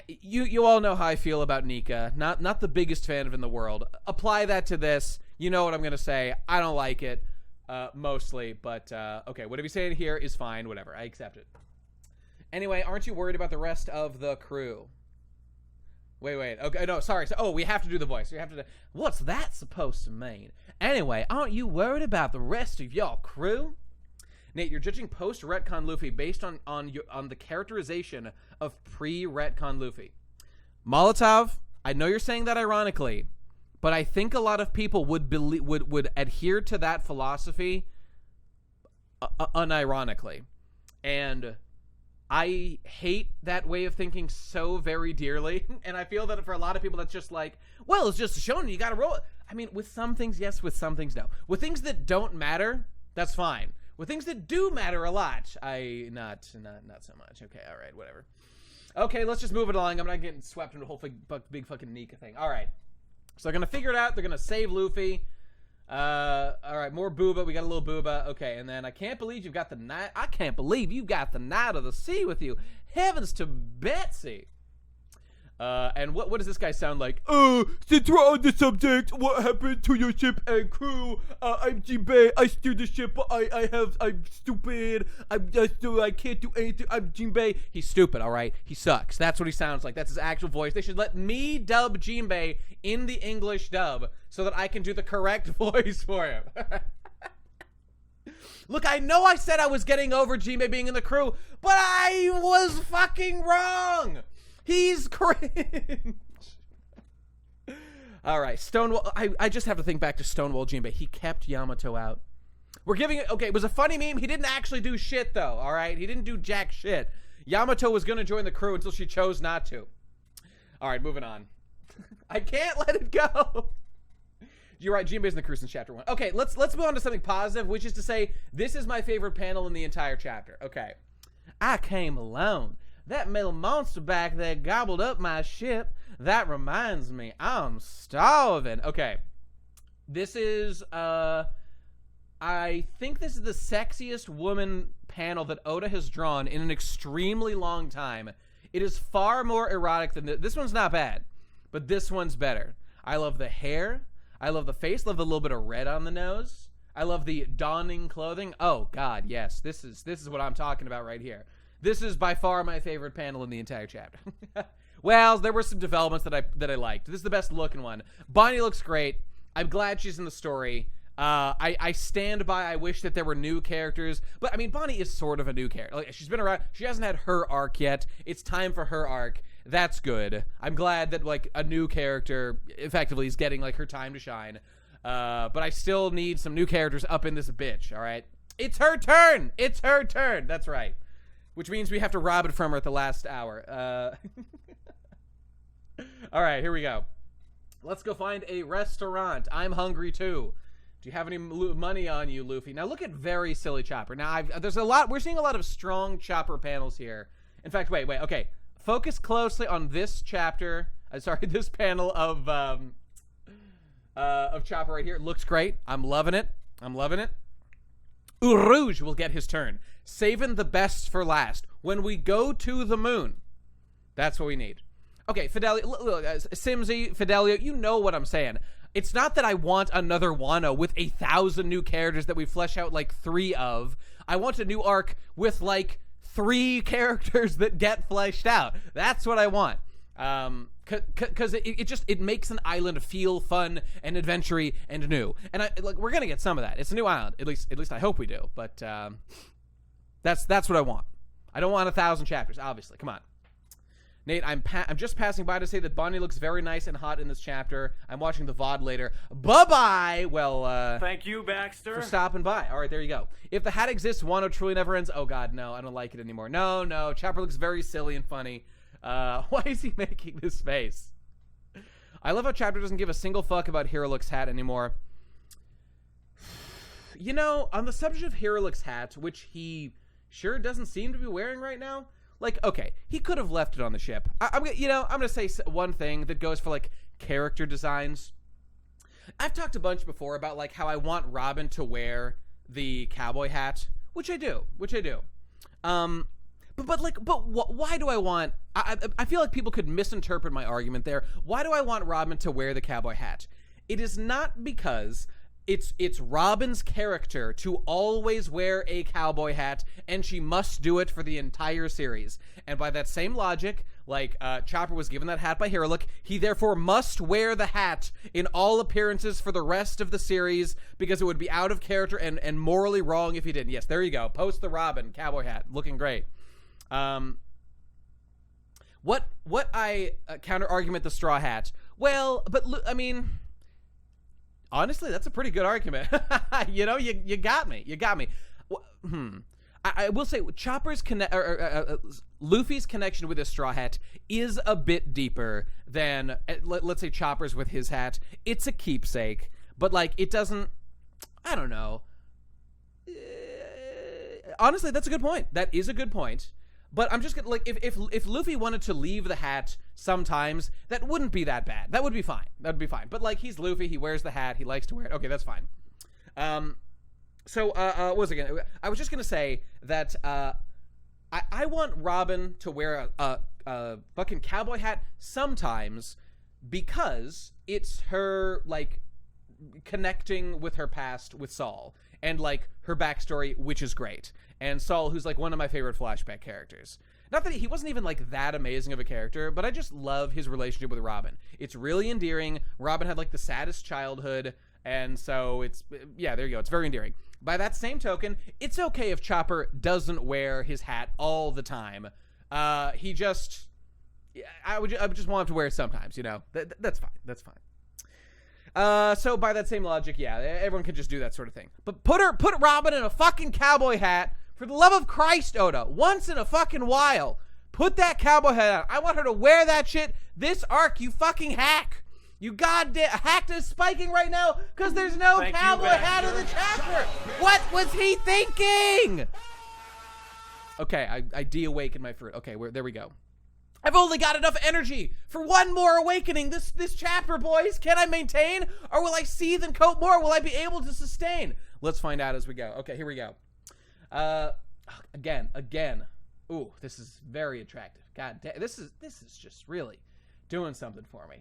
You all know how I feel about Nika. Not the biggest fan of in the world. Apply that to this. You know what I'm gonna say. I don't like it, mostly, but okay. Whatever you say here is fine. Whatever. I accept it. Anyway, aren't you worried about the rest of the crew? Wait. Okay, no, sorry. So, we have to do the voice. We have to do, what's that supposed to mean? Anyway, aren't you worried about the rest of y'all crew? Nate, you're judging post-retcon Luffy based on the characterization of pre-retcon Luffy. Molotov, I know you're saying that ironically, but I think a lot of people would adhere to that philosophy unironically. And I hate that way of thinking so very dearly, and I feel that for a lot of people that's just like, well, it's just shown you gotta roll it. I mean, with some things, yes, with some things, no. With things that don't matter, that's fine. With things that do matter a lot, not so much. Okay, all right, whatever. Okay, let's just move it along. I'm not getting swept into a whole big fucking Nika thing. All right, so they're gonna figure it out. They're gonna save Luffy. All right, more Booba. We got a little Booba. Okay, and then I can't believe you've got the Knight. I can't believe you got the Knight of the Sea with you. Heavens to Betsy. And what does this guy sound like? Since we're on the subject, what happened to your ship and crew? I'm Jinbei. I steer the ship. I'm stupid. I can't do anything. I'm Jinbei. He's stupid, all right? He sucks. That's what he sounds like. That's his actual voice. They should let me dub Jinbei in the English dub so that I can do the correct voice for him. Look, I know I said I was getting over Jinbei being in the crew, but I was fucking wrong. He's cringe. All right, Stonewall. I just have to think back to Stonewall Jinbei. He kept Yamato out. We're giving it. Okay, it was a funny meme. He didn't actually do shit, though. All right, he didn't do jack shit. Yamato was going to join the crew until she chose not to. All right, moving on. I can't let it go. You're right, Jinbei's in the crew since chapter 1. Okay, let's move on to something positive, which is to say, this is my favorite panel in the entire chapter. Okay. I came alone. That little monster back there gobbled up my ship. That reminds me, I'm starving. Okay. This is, I think this is the sexiest woman panel that Oda has drawn in an extremely long time. It is far more erotic than this one's not bad, but this one's better. I love the hair. I love the face. Love the little bit of red on the nose. I love the donning clothing. Oh God, yes. This is what I'm talking about right here. This is by far my favorite panel in the entire chapter. Well, there were some developments that I liked. This is the best looking one. Bonnie looks great. I'm glad she's in the story. I stand by. I wish that there were new characters, but I mean, Bonnie is sort of a new character. Like, she's been around. She hasn't had her arc yet. It's time for her arc. That's good. I'm glad that like a new character effectively is getting like her time to shine. But I still need some new characters up in this bitch. All right, it's her turn. It's her turn. That's right. Which means we have to rob it from her at the last hour. All right, here we go. Let's go find a restaurant. I'm hungry too. Do you have any money on you, Luffy? Now look at very silly Chopper. Now there's a lot. We're seeing a lot of strong Chopper panels here. In fact, wait. Okay, focus closely on this chapter. This panel of Chopper right here. It looks great. I'm loving it. Urouge will get his turn. Saving the best for last. When we go to the moon. That's what we need. Okay, Fidelio, Simsy, Fidelio, you know what I'm saying. It's not that I want another Wano with 1,000 new characters that we flesh out like 3 of. I want a new arc with like 3 characters that get fleshed out. That's what I want. Because it makes an island feel fun and adventure-y and new. And we're gonna get some of that. It's a new island. At least I hope we do. But that's what I want. I don't want 1,000 chapters. Obviously, come on. Nate, I'm just passing by to say that Bonnie looks very nice and hot in this chapter. I'm watching the VOD later. Bye-bye! Well, thank you, Baxter. For stopping by. All right, there you go. If the hat exists, Wano truly never ends. Oh, God, no. I don't like it anymore. No. Chopper looks very silly and funny. Why is he making this face? I love how Chopper doesn't give a single fuck about Hiriluk's hat anymore. You know, on the subject of Hiriluk's hat, which he sure doesn't seem to be wearing right now, like, okay, he could have left it on the ship. I'm going to say one thing that goes for, like, character designs. I've talked a bunch before about like how I want Robin to wear the cowboy hat, which I do. Why do I want? I feel like people could misinterpret my argument there. Why do I want Robin to wear the cowboy hat? It is not because it's Robin's character to always wear a cowboy hat, and she must do it for the entire series. And by that same logic, like Chopper was given that hat by Hero Look, he therefore must wear the hat in all appearances for the rest of the series because it would be out of character and morally wrong if he didn't. Yes, there you go. Post the Robin cowboy hat, looking great. What I counter argument the straw hat? Well, but I mean, honestly, that's a pretty good argument. You know, you got me. I will say Chopper's Luffy's connection with his straw hat is a bit deeper than let's say Chopper's with his hat. It's a keepsake, but like it doesn't. I don't know. Honestly, that's a good point. That is a good point. But I'm just gonna like if Luffy wanted to leave the hat sometimes, that wouldn't be that bad. That would be fine. But like he's Luffy, he wears the hat, he likes to wear it. Okay, that's fine. What was it again? I was just gonna say that I want Robin to wear a fucking cowboy hat sometimes because it's her like connecting with her past with Saul and like her backstory, which is great. And Saul, who's like one of my favorite flashback characters. Not that he wasn't even like that amazing of a character, but I just love his relationship with Robin. It's really endearing. Robin had like the saddest childhood, and so yeah, there you go. It's very endearing. By that same token, it's okay if Chopper doesn't wear his hat all the time. I would just want him to wear it sometimes, you know. That's fine. So by that same logic, yeah, everyone can just do that sort of thing. But put Robin in a fucking cowboy hat. For the love of Christ, Oda, once in a fucking while, put that cowboy hat on. I want her to wear that shit this arc, you fucking hack. You goddamn hacked is spiking right now because there's no cowboy hat in the chapter. What was he thinking? Okay, I de-awakened my fruit. Okay, there we go. I've only got enough energy for one more awakening this chapter, boys. Can I maintain? Or will I seethe and cope more? Will I be able to sustain? Let's find out as we go. Okay, here we go. Again. Ooh, this is very attractive. God damn, this is just really doing something for me.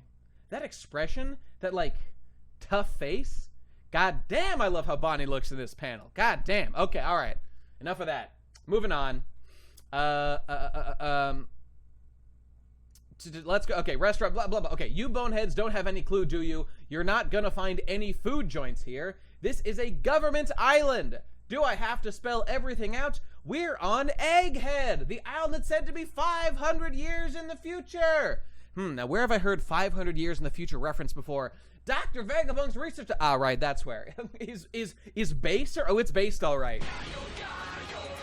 That expression, that like tough face. God damn, I love how Bonnie looks in this panel. God damn. Okay, all right. Enough of that. Moving on. Let's go. Okay, restaurant, blah, blah, blah. Okay, you boneheads don't have any clue, do you? You're not gonna find any food joints here. This is a government island. Do I have to spell everything out? We're on Egghead, the island that's said to be 500 years in the future. Now where have I heard 500 years in the future reference before? Dr. Vegapunk's research. Right, that's where. is based or? Oh, it's based, all right.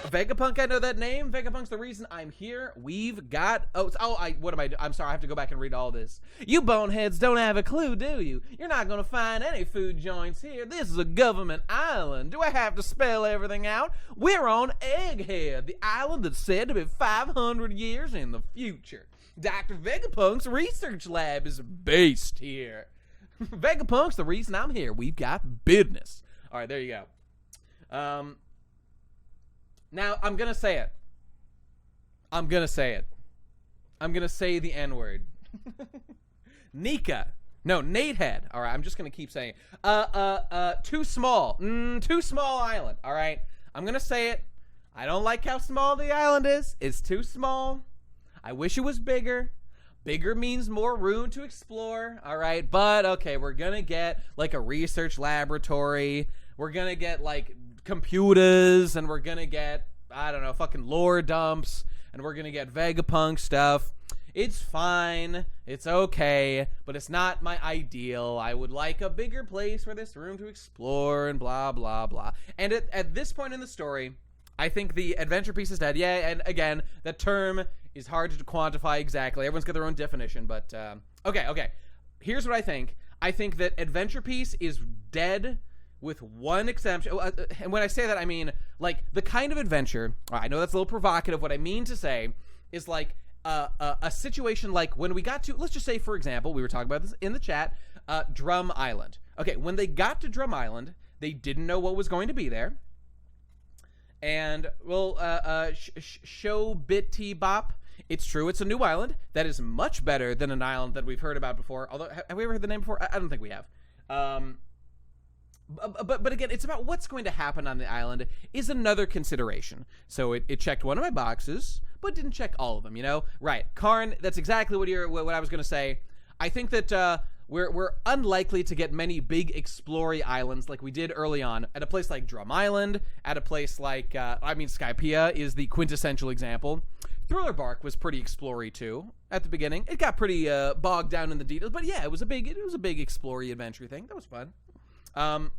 Vegapunk, I know that name. Vegapunk's the reason I'm here. We've got. I'm sorry, I have to go back and read all this. You boneheads don't have a clue, do you? You're not gonna find any food joints here. This is a government island. Do I have to spell everything out? We're on Egghead, the island that's said to be 500 years in the future. Dr. Vegapunk's research lab is based here. Vegapunk's the reason I'm here. We've got business. All right, there you go. Now, I'm going to say it. I'm going to say the N-word. Nika. No, Natehead. All right, I'm just going to keep saying it. Too small. Too small island. All right, I'm going to say it. I don't like how small the island is. It's too small. I wish it was bigger. Bigger means more room to explore. All right, but okay, we're going to get like a research laboratory. We're going to get like computers, and we're gonna get, I don't know, fucking lore dumps, and we're gonna get Vegapunk stuff. It's fine, it's okay, but it's not my ideal. I would like a bigger place for this room to explore and blah blah blah. And at this point in the story, I think the adventure piece is dead. Yeah, and again, that term is hard to quantify exactly. Everyone's got their own definition, but okay. Here's what I think. I think that adventure piece is dead, with one exception. And when I say that, I mean, like, the kind of adventure, I know that's a little provocative. What I mean to say is, like, a situation like when we got to, let's just say, for example, we were talking about this in the chat, Drum Island. Okay, when they got to Drum Island, they didn't know what was going to be there. And, well, show bit T-bop. It's true, it's a new island that is much better than an island that we've heard about before. Although, have we ever heard the name before? I don't think we have. But again, it's about what's going to happen on the island is another consideration. So it checked one of my boxes, but didn't check all of them, you know? Right. Karn, that's exactly what I was going to say. I think that we're unlikely to get many big explory islands like we did early on at a place like Drum Island, at a place like, Skypiea is the quintessential example. Thriller Bark was pretty explory too at the beginning. It got pretty bogged down in the details, but yeah, it was a big explory adventure thing. That was fun. I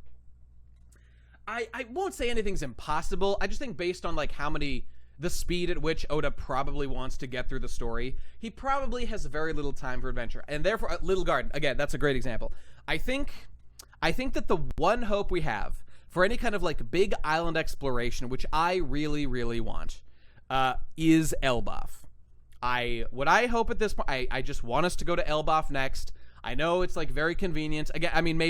won't say anything's impossible. I just think based on like the speed at which Oda probably wants to get through the story, he probably has very little time for adventure. And therefore, Little Garden, again, that's a great example. I think that the one hope we have for any kind of like big island exploration, which I really, really want, is Elbaf. What I hope at this point, I just want us to go to Elbaf next. I know it's like very convenient. Again, I mean,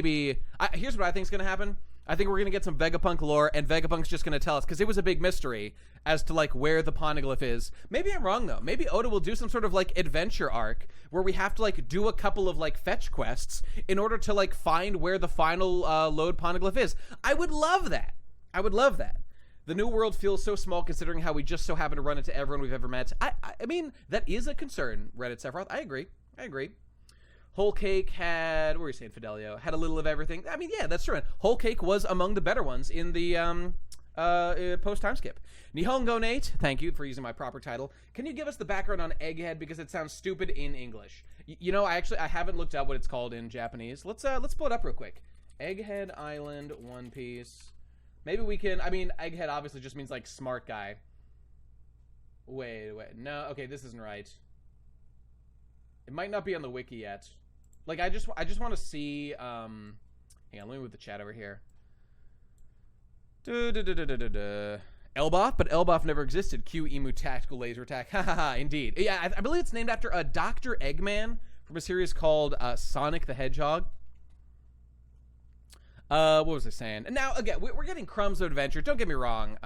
here's what I think is going to happen. I think we're going to get some Vegapunk lore, and Vegapunk's just going to tell us, because it was a big mystery as to, like, where the Poneglyph is. Maybe I'm wrong, though. Maybe Oda will do some sort of, like, adventure arc where we have to, like, do a couple of, like, fetch quests in order to, like, find where the final Lode Poneglyph is. I would love that. I would love that. The new world feels so small considering how we just so happen to run into everyone we've ever met. I mean, that is a concern, Reddit Sephiroth. I agree. Whole Cake had, what were you saying, Fidelio? Had a little of everything. I mean, yeah, that's true. Whole Cake was among the better ones in the post-time skip. Nihongo Nate, thank you for using my proper title. Can you give us the background on Egghead because it sounds stupid in English? You know, I haven't looked up what it's called in Japanese. Let's pull it up real quick. Egghead Island, One Piece. Maybe we can, I mean, Egghead obviously just means, like, smart guy. Wait. No, okay, this isn't right. It might not be on the wiki yet. Like, I just want to see, hang on, let me move the chat over here. Elbaf, but Elbaf never existed. Q Emu Tactical Laser Attack. Hahaha, indeed. Yeah, I believe it's named after a Dr. Eggman from a series called Sonic the Hedgehog. What was I saying? And now, again, we're getting crumbs of adventure. Don't get me wrong,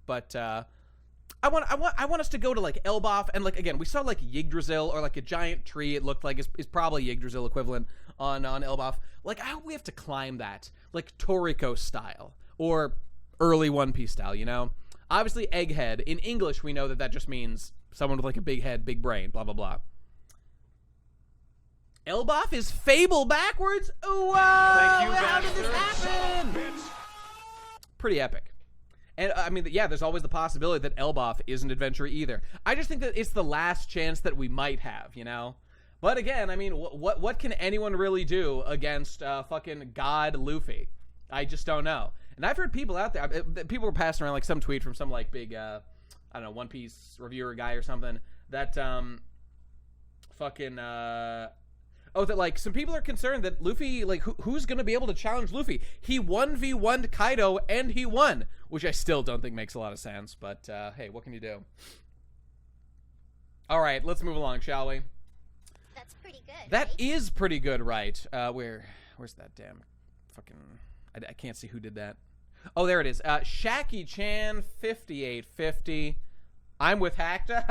but I want us to go to, like, Elbaf, and, like, again, we saw, like, Yggdrasil, or, like, a giant tree, it looked like, is probably Yggdrasil equivalent on Elbaf. Like, I hope we have to climb that, like, Toriko style, or early One Piece style, you know? Obviously, Egghead, in English, we know that just means someone with, like, a big head, big brain, blah, blah, blah. Elbaf is Fable backwards? Whoa! Thank you, How did this Baxter. happen? Pretty epic. And, I mean, yeah, there's always the possibility that Elbaf isn't adventure either. I just think that it's the last chance that we might have, you know? But again, I mean, what can anyone really do against fucking God Luffy? I just don't know. And I've heard people out there, people were passing around, like, some tweet from some, like, big, I don't know, One Piece reviewer guy or something, that, that, like, some people are concerned that Luffy, like, who's going to be able to challenge Luffy? He 1v1'd Kaido, and he won, which I still don't think makes a lot of sense, but, hey, what can you do? All right, let's move along, shall we? That's pretty good. That right? is pretty good, right? Where's that damn fucking... I can't see who did that. Oh, there it is. Shaki-chan, 5850. I'm with Hackta.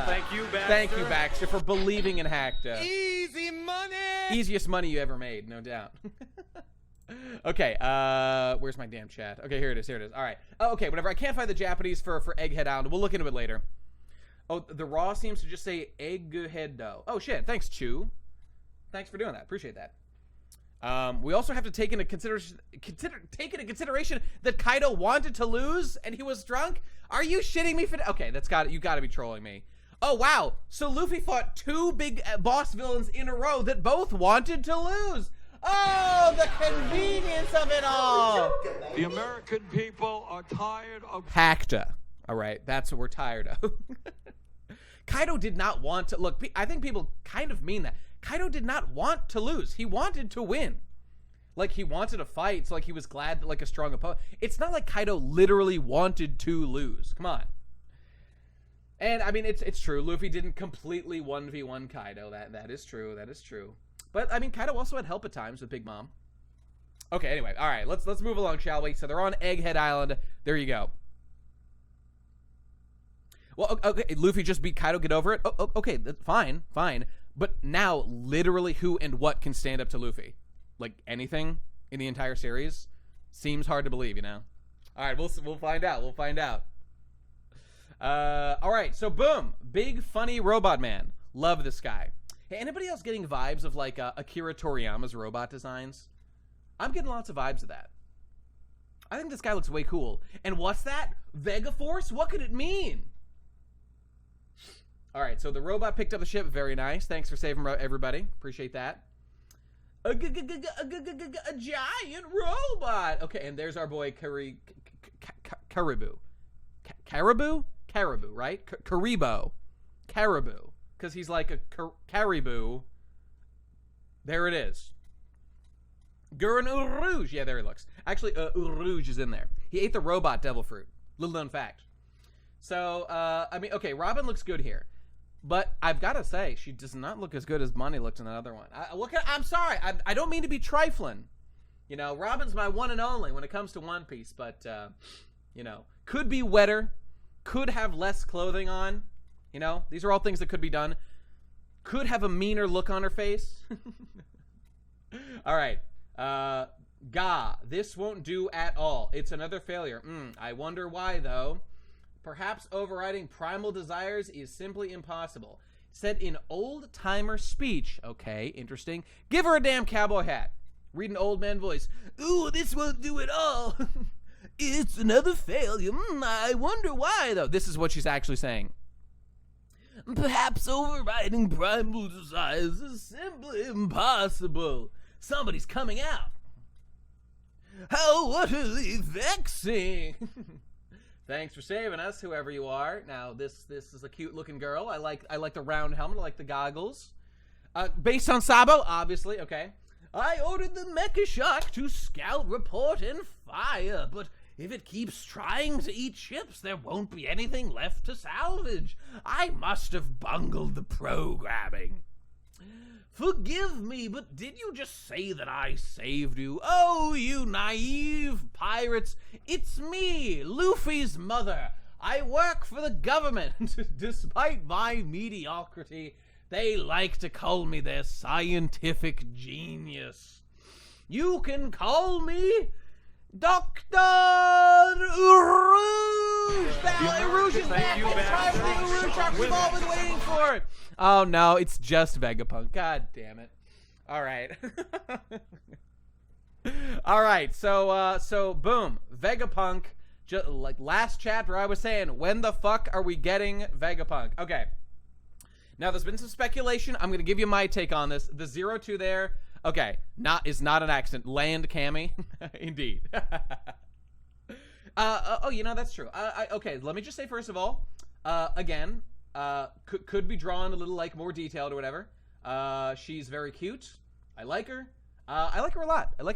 Thank you, Baxter. Thank you, Baxter, for believing in Hackta. Easy money! Easiest money you ever made, no doubt. Okay, where's my damn chat? Okay, here it is. All right. Oh, okay, whatever. I can't find the Japanese for Egghead Island. We'll look into it later. Oh, the raw seems to just say Egghead, though. Oh, shit. Thanks, Chew. Thanks for doing that. Appreciate that. We also have to take into consideration that Kaido wanted to lose and he was drunk. Are you shitting me? Okay, you got to be trolling me. Oh wow! So Luffy fought two big boss villains in a row that both wanted to lose. Oh, the convenience of it all. The American people are tired of Hackta. All right, that's what we're tired of. Kaido did not want to look. I think people kind of mean that. Kaido did not want to lose. He wanted to win. Like, he wanted to fight, so, like, he was glad that, like, a strong opponent. It's not like Kaido literally wanted to lose. Come on. And, I mean, it's true. Luffy didn't completely 1v1 Kaido. That is true. That is true. But, I mean, Kaido also had help at times with Big Mom. Okay, anyway, all right, let's move along, shall we? So they're on Egghead Island. There you go. Well, okay, Luffy just beat Kaido. Get over it. Oh, okay, fine. But now, literally, who and what can stand up to Luffy? Like anything in the entire series? Seems hard to believe, you know. All right, we'll find out. We'll find out. All right, so boom, big funny robot man. Love this guy. Hey, anybody else getting vibes of like Akira Toriyama's robot designs? I'm getting lots of vibes of that. I think this guy looks way cool. And what's that? Vega Force? What could it mean? All right, so the robot picked up the ship. Very nice. Thanks for saving everybody. Appreciate that. A giant robot. Okay, and there's our boy Caribou. Caribou, right? Caribou. Because he's like a caribou. There it is. Gurren Urouge. Yeah, there he looks. Actually, Urouge is in there. He ate the robot devil fruit. Little known fact. So, I mean, okay, Robin looks good here. But I've got to say, she does not look as good as Bonnie looked in that other one. I'm sorry. I don't mean to be trifling. You know, Robin's my one and only when it comes to One Piece. But, you know, could be wetter. Could have less clothing on. You know, these are all things that could be done. Could have a meaner look on her face. All right. Ga, this won't do at all. It's another failure. I wonder why, though. Perhaps overriding primal desires is simply impossible. Said in old-timer speech. Okay, interesting. Give her a damn cowboy hat. Read an old man voice. Ooh, this won't do at all. It's another failure. I wonder why, though. This is what she's actually saying. Perhaps overriding primal desires is simply impossible. Somebody's coming out. How utterly vexing. Thanks for saving us, whoever you are. Now, this is a cute-looking girl. I like the round helmet. I like the goggles. Based on Sabo, obviously. Okay. I ordered the Mecha Shark to scout, report, and fire, but if it keeps trying to eat ships, there won't be anything left to salvage. I must have bungled the programming. Forgive me, but did you just say that I saved you? Oh, you naive pirates. It's me, Luffy's mother. I work for the government. Despite my mediocrity, they like to call me their scientific genius. You can call me Dr. Urouge! Urouge is back! It's time for the Urouge Shark! We've all been waiting for it! Oh no, it's just Vegapunk. God damn it. Alright. Alright, so boom. Vegapunk. Just like last chapter I was saying, when the fuck are we getting Vegapunk? Okay. Now there's been some speculation. I'm gonna give you my take on this. The 0-2 there. Okay, is not an accident. Land Cammy. Indeed. Oh, you know, that's true. Okay, let me just say first of all, again, could be drawn a little like more detailed or whatever. She's very cute. I like her. I like her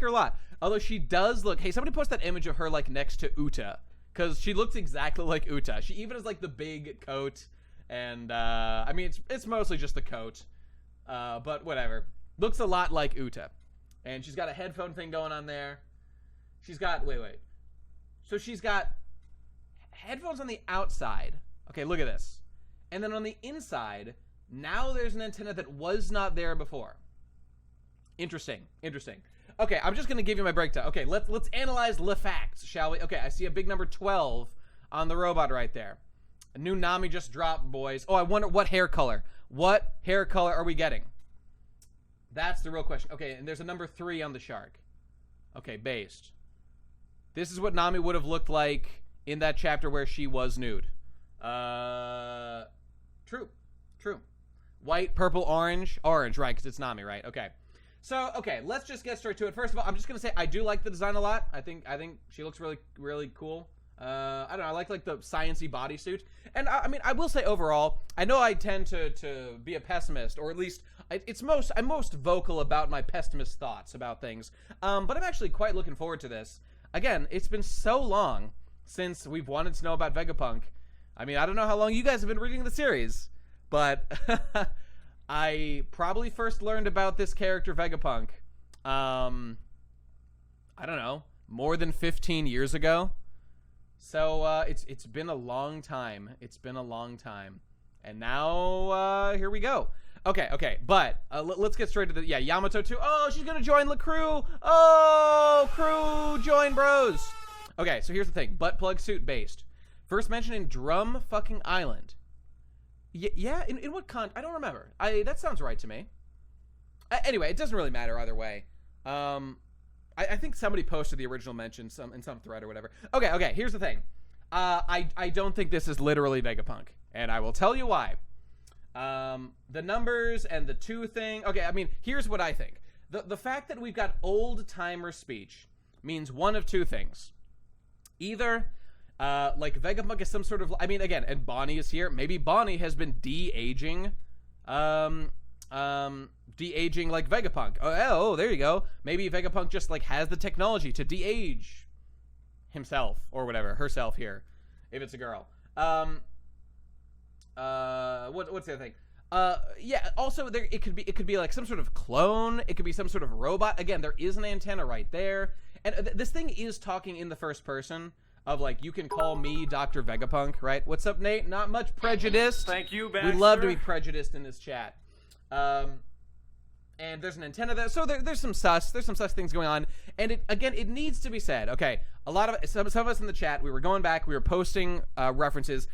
a lot. Although she does look, hey, somebody post that image of her like next to Uta, because she looks exactly like Uta. She even has like the big coat, and I mean it's mostly just the coat, but whatever. Looks a lot like Uta. And she's got a headphone thing going on there. She's got, wait. So she's got headphones on the outside. Okay, look at this. And then on the inside, now there's an antenna that was not there before. Interesting. Okay, I'm just going to give you my breakdown. Okay, let's analyze the facts, shall we? Okay, I see a big number 12 on the robot right there. A new Nami just dropped, boys. Oh, I wonder what hair color. What hair color are we getting? That's the real question. Okay, and there's a number 3 on the shark. Okay, based. This is what Nami would have looked like in that chapter where she was nude. True. White, purple, orange, right, because it's Nami, right? Okay. So, okay, let's just get straight to it. First of all, I'm just gonna say I do like the design a lot. I think she looks really, really cool. I don't know, I like the sciencey bodysuit. And I mean, I will say overall, I know I tend to be a pessimist, or at least I'm most vocal about my pessimist thoughts about things. But I'm actually quite looking forward to this. Again, it's been so long since we've wanted to know about Vegapunk. I mean, I don't know how long you guys have been reading the series, but I probably first learned about this character, Vegapunk, I don't know, more than 15 years ago. So it's been a long time. It's been a long time. And now here we go. Okay, but let's get straight to the Yamato 2. Oh, she's gonna join the crew. Oh, crew join bros. Okay, so here's the thing. Butt plug suit based. First mentioned in Drum fucking Island. Yeah, in what I don't remember. That sounds right to me. Anyway, it doesn't really matter either way. I think somebody posted the original mention in some thread or whatever. Okay, here's the thing. I don't think this is literally Vegapunk, and I will tell you why. The numbers and the 2 thing. Okay, I mean, here's what I think. The fact that we've got old timer speech means one of 2 things. Either like Vegapunk is some sort of, I mean, again, and Bonnie is here. Maybe Bonnie has been de-aging de-aging like Vegapunk. Oh, there you go. Maybe Vegapunk just like has the technology to de-age himself or whatever, herself here, if it's a girl. What's the other thing? Yeah, also it could be like some sort of clone. It could be some sort of robot. Again, there is an antenna right there. And this thing is talking in the first person of like, you can call me Dr. Vegapunk, right? What's up, Nate? Not much prejudice. Thank you, Baxter. We love to be prejudiced in this chat. And there's an antenna there, so there's some sus things going on. And it needs to be said. Okay, a lot of some of us in the chat, we were going back, we were posting references.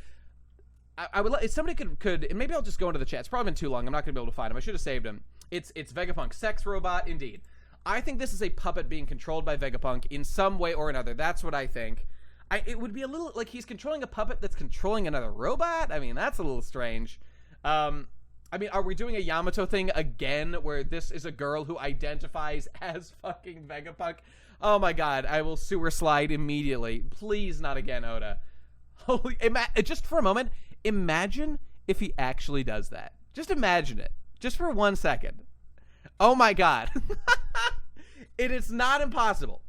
I would if somebody could, and maybe I'll just go into the chat. It's probably been too long. I'm not gonna be able to find him. I should have saved him. It's Vegapunk, sex robot, indeed. I think this is a puppet being controlled by Vegapunk in some way or another. That's what I think. It would be a little like he's controlling a puppet that's controlling another robot. I mean, that's a little strange. I mean, are we doing a Yamato thing again where this is a girl who identifies as fucking Vegapunk? Oh my god, I will sewer slide immediately. Please not again, Oda. Holy, just for a moment, imagine if he actually does that. Just imagine it. Just for 1 second. Oh my god. It is not impossible.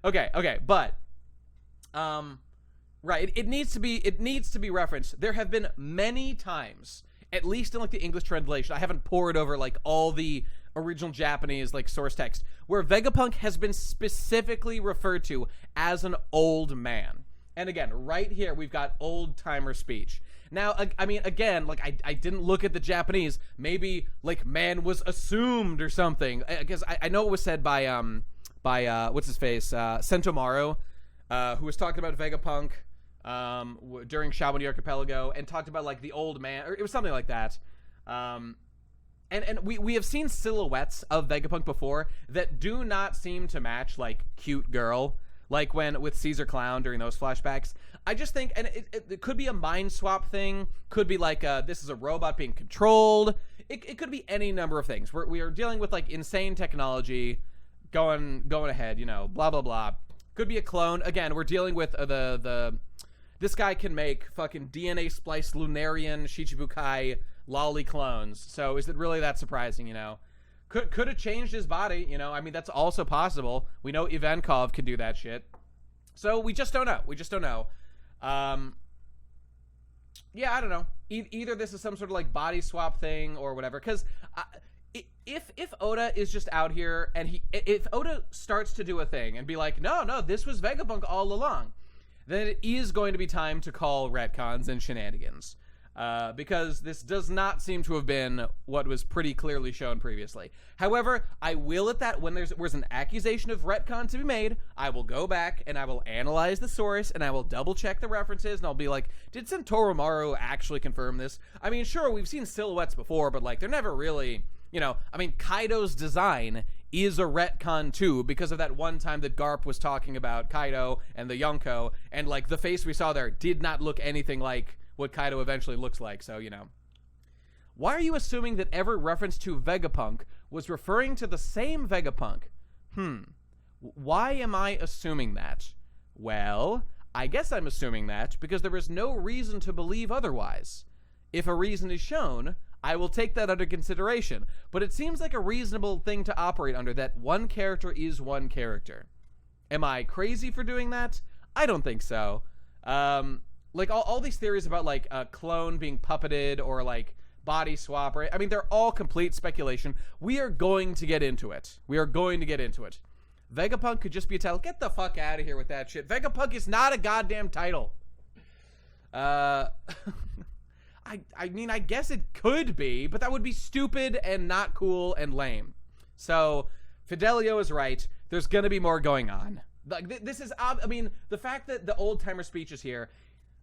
Okay, but right, it needs to be referenced. There have been many times, at least in like the English translation, I haven't poured over like all the original Japanese like source text, where Vegapunk has been specifically referred to as an old man. And again, right here we've got old timer speech. Now, I mean, again, like I didn't look at the Japanese. Maybe like man was assumed or something, because I know it was said by what's his face, Sentomaru, who was talking about Vegapunk during Shabanini Archipelago, and talked about like the old man, or it was something like that. And we have seen silhouettes of Vegapunk before that do not seem to match like cute girl, like when with Caesar Clown during those flashbacks. I just think, and it could be a mind swap thing, could be like this is a robot being controlled. It could be any number of things. We are dealing with like insane technology going ahead, you know, blah blah blah. Could be a clone. Again, we're dealing with this guy can make fucking DNA spliced Lunarian Shichibukai lolly clones. So is it really that surprising, you know? Could have changed his body, you know? I mean, that's also possible. We know Ivankov can do that shit. So we just don't know. Yeah, I don't know. Either this is some sort of like body swap thing or whatever. Because if Oda is just out here and if Oda starts to do a thing and be like, no, this was Vegapunk all along, then it is going to be time to call retcons and shenanigans. Because this does not seem to have been what was pretty clearly shown previously. However, I will at that, when there's an accusation of retcon to be made, I will go back and I will analyze the source and I will double check the references and I'll be like, did Sentomaru actually confirm this? I mean, sure, we've seen silhouettes before, but like they're never really, you know, I mean, Kaido's design is a retcon too, because of that one time that Garp was talking about Kaido and the Yonko, and like the face we saw there did not look anything like what Kaido eventually looks like, so, you know. Why are you assuming that every reference to Vegapunk was referring to the same Vegapunk? Why am I assuming that? Well, I guess I'm assuming that because there is no reason to believe otherwise. If a reason is shown, I will take that under consideration, but it seems like a reasonable thing to operate under, that one character is one character. Am I crazy for doing that? I don't think so. Like, all these theories about, like, a clone being puppeted or, like, body swap, right? I mean, they're all complete speculation. We are going to get into it. Vegapunk could just be a title. Get the fuck out of here with that shit. Vegapunk is not a goddamn title. I mean, I guess it could be, but that would be stupid and not cool and lame. So, Fidelio is right. There's gonna be more going on. Like, this is, I mean, the fact that the old-timer speech is here,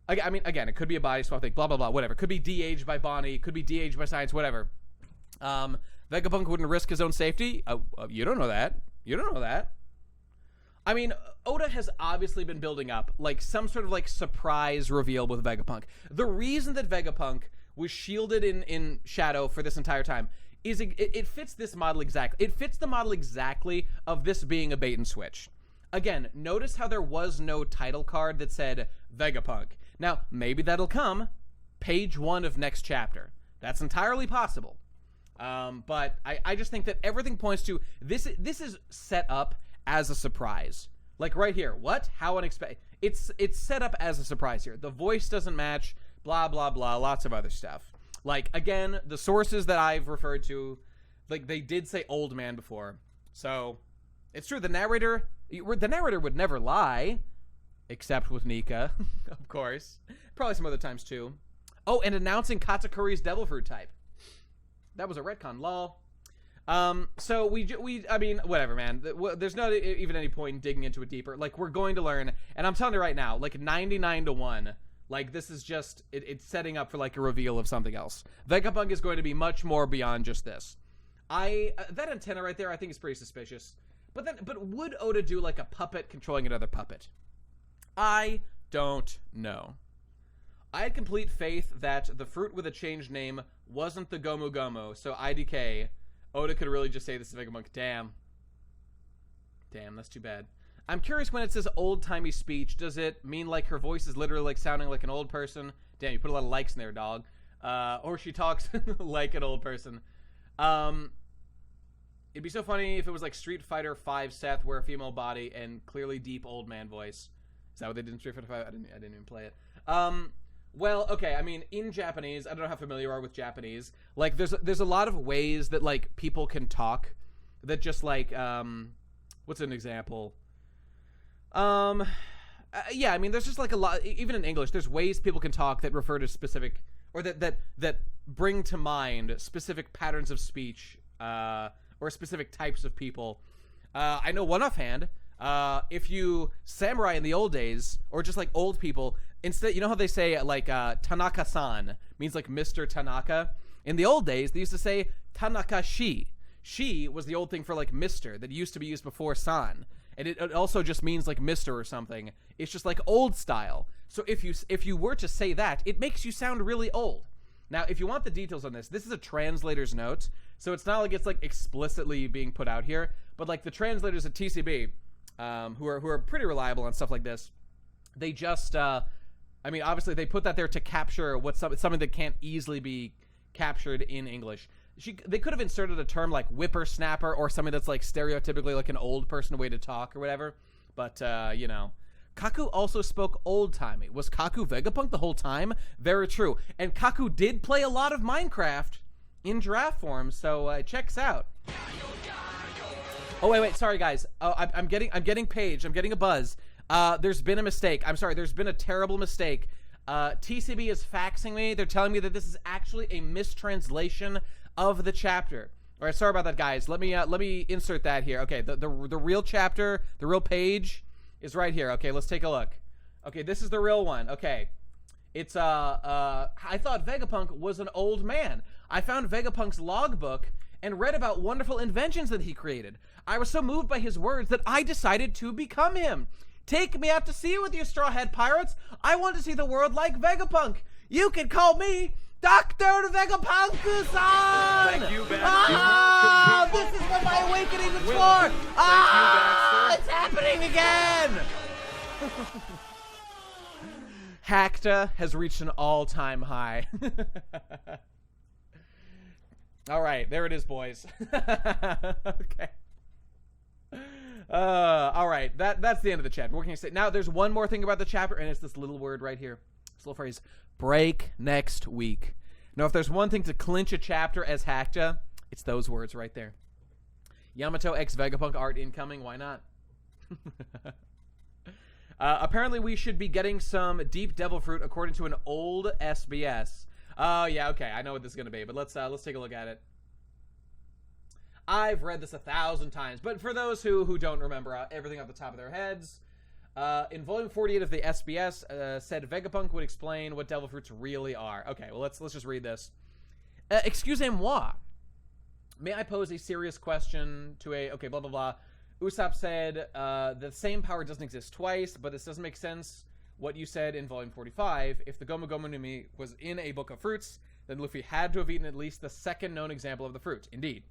I mean, again, it could be a body swap thing, blah, blah, blah, whatever. Could be de-aged by Bonnie, could be de-aged by science, whatever. Vegapunk wouldn't risk his own safety? You don't know that. You don't know that. I mean, Oda has obviously been building up, like, some sort of, like, surprise reveal with Vegapunk. The reason that Vegapunk was shielded in shadow for this entire time is it fits this model exactly. It fits the model exactly of this being a bait and switch. Again, notice how there was no title card that said Vegapunk. Now, maybe that'll come page 1 of next chapter. That's entirely possible. But I just think that everything points to this is set up as a surprise. Like right here. What? How unexpected? It's set up as a surprise here. The voice doesn't match, blah, blah, blah, lots of other stuff. Like, again, the sources that I've referred to, like, they did say old man before. So, it's true. The narrator would never lie, except with Nika, of course. Probably some other times, too. Oh, and announcing Katakuri's Devil Fruit type. That was a retcon, lol. So I mean, whatever, man. There's not even any point in digging into it deeper. Like, we're going to learn, and I'm telling you right now, like 99-1, like, this is just, it's setting up for, like, a reveal of something else. Vegapunk is going to be much more beyond just this. That antenna right there, I think is pretty suspicious. But would Oda do, like, a puppet controlling another puppet? I don't know. I had complete faith that the fruit with a changed name wasn't the Gomu Gomu, so IDK, Oda could really just say this is Vegapunk. Damn, that's too bad. I'm curious, when it says old-timey speech, does it mean like her voice is literally like sounding like an old person? Damn, you put a lot of likes in there, dog. Or she talks like an old person. It'd be so funny if it was like Street Fighter 5 Seth, where a female body and clearly deep old man voice. Is that what they did in Street Fighter 5? I didn't even play it. Well, okay, I mean, in Japanese, I don't know how familiar you are with Japanese. Like, there's a lot of ways that, like, people can talk that just, like, what's an example? Yeah, I mean, there's just, like, a lot, even in English, there's ways people can talk that refer to specific, or that bring to mind specific patterns of speech, or specific types of people. I know one offhand. If you samurai in the old days, or just like old people, instead, you know how they say like Tanaka-san means like Mr. Tanaka? In the old days, they used to say Tanaka-shi. Shi was the old thing for like Mr. that used to be used before san. And it also just means like Mr. or something. It's just like old style. So if you were to say that, it makes you sound really old. Now, if you want the details on this is a translator's note. So it's not like it's like explicitly being put out here, but like the translators at TCB, who are pretty reliable on stuff like this, they just, I mean, obviously they put that there to capture something that can't easily be captured in English. They could have inserted a term like whippersnapper or something that's like stereotypically like an old person way to talk or whatever. But, you know. Kaku also spoke old-timey. Was Kaku Vegapunk the whole time? Very true. And Kaku did play a lot of Minecraft in giraffe form, so it checks out. Oh, wait, sorry, guys. Oh, I'm getting paged. I'm getting a buzz. There's been a mistake. I'm sorry, there's been a terrible mistake. TCB is faxing me. They're telling me that this is actually a mistranslation of the chapter. All right, sorry about that, guys. Let me insert that here. Okay, the real chapter, the real page is right here. Okay, let's take a look. Okay, this is the real one. Okay. It's, I thought Vegapunk was an old man. I found Vegapunk's logbook and read about wonderful inventions that he created. I was so moved by his words that I decided to become him. Take me out to sea with you, Strawhead Pirates. I want to see the world like Vegapunk. You can call me Dr. Vegapunk-san! Thank you, Baxter. Ah, this is what my awakening is for! Ah, it's happening again! Hacta has reached an all-time high. All right, there it is, boys. Okay. All right, that's the end of the chapter. What can you say? Now, there's one more thing about the chapter, and it's this little word right here. This little phrase, break next week. Now, if there's one thing to clinch a chapter as Hacta, it's those words right there. Yamato X Vegapunk art incoming. Why not? Apparently, we should be getting some deep devil fruit according to an old SBS. Oh, yeah, okay. I know what this is going to be, but let's take a look at it. I've read this 1,000 times, but for those who don't remember everything off the top of their heads, in volume 48 of the SBS, said Vegapunk would explain what devil fruits really are. Okay, well, let's just read this. Excusez-moi. May I pose a serious question to a... Okay, blah, blah, blah. Usopp said the same power doesn't exist twice, but this doesn't make sense what you said in volume 45. If the Gomu Gomu no Mi was in a book of fruits, then Luffy had to have eaten at least the second known example of the fruit. Indeed.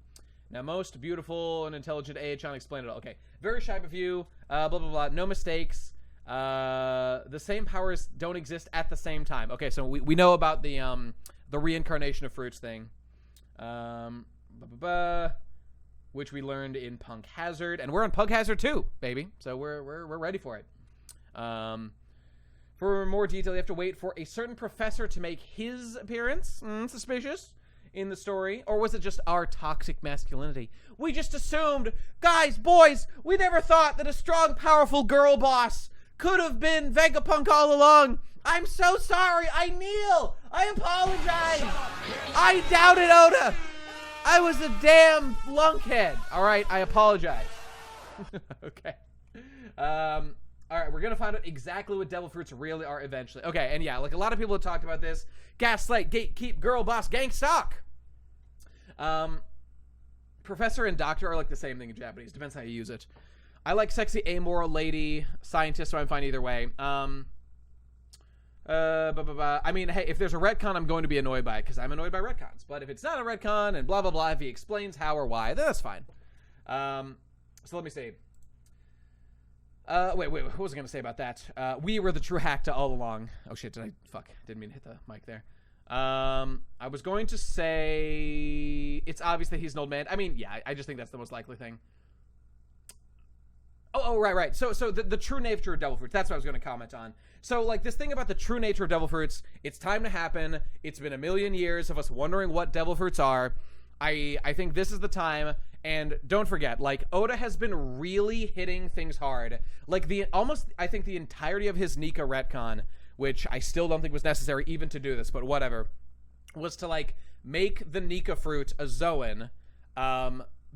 Now, most beautiful and intelligent A-chan explained it all. Okay, very shy of you, blah, blah, blah, no mistakes. The same powers don't exist at the same time. Okay, so we know about the reincarnation of fruits thing. Which we learned in Punk Hazard, and we're on Punk Hazard 2, baby. So we're ready for it. For more detail, you have to wait for a certain professor to make his appearance. Suspicious in the story, or was it just our toxic masculinity? We just assumed, guys, boys, we never thought that a strong, powerful girl boss could have been Vegapunk all along. I'm so sorry. I kneel. I apologize. I doubted Oda. I was a damn lunkhead. All right, I apologize. Okay. All right, we're going to find out exactly what devil fruits really are eventually. Okay, and yeah, like a lot of people have talked about this. Gaslight, gatekeep, girl boss, gang stock. Professor and doctor are like the same thing in Japanese. Depends how you use it. I like sexy, amoral lady, scientist, so I'm fine either way. I mean, hey, if there's a retcon, I'm going to be annoyed by it because I'm annoyed by retcons. But if it's not a retcon and blah, blah, blah, if he explains how or why, then that's fine. So let me see. Wait, what was I going to say about that? We were the true Hackta all along. Oh, shit, didn't mean to hit the mic there. I was going to say it's obvious that he's an old man. I mean, yeah, I just think that's the most likely thing. Oh, right. So the true nature of devil fruits, that's what I was going to comment on. So, like, this thing about the true nature of devil fruits, it's time to happen. It's been 1,000,000 years of us wondering what devil fruits are. I think this is the time. And don't forget, like, Oda has been really hitting things hard. Like, I think the entirety of his Nika retcon, which I still don't think was necessary even to do this, but whatever, was to, like, make the Nika fruit a Zoan,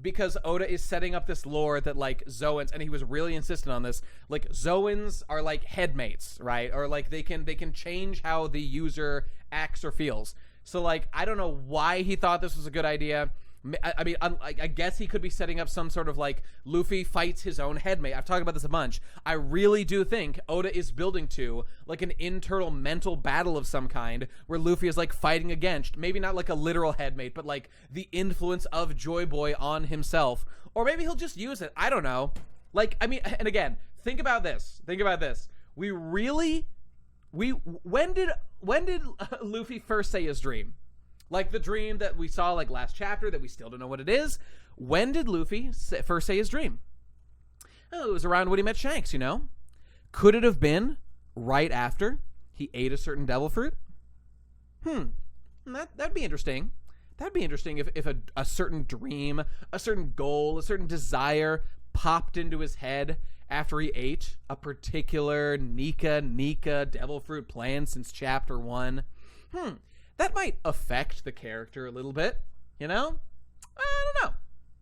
because Oda is setting up this lore that, like, Zoans, and he was really insistent on this, like, Zoans are, like, headmates, right? Or, like, they can change how the user acts or feels. So, like, I don't know why he thought this was a good idea. I mean, I guess he could be setting up some sort of, like, Luffy fights his own headmate. I've talked about this a bunch. I really do think Oda is building to, like, an internal mental battle of some kind where Luffy is, like, fighting against, maybe not, like, a literal headmate, but, like, the influence of Joy Boy on himself. Or maybe he'll just use it. I don't know. Like, I mean, and again, think about this. When did Luffy first say his dream? Like the dream that we saw, like, last chapter that we still don't know what it is. When did Luffy first say his dream? Oh, it was around when he met Shanks, you know? Could it have been right after he ate a certain devil fruit? That'd be interesting. That'd be interesting if a certain dream, a certain goal, a certain desire popped into his head after he ate a particular Nika devil fruit plan since chapter 1. That might affect the character a little bit, you know? I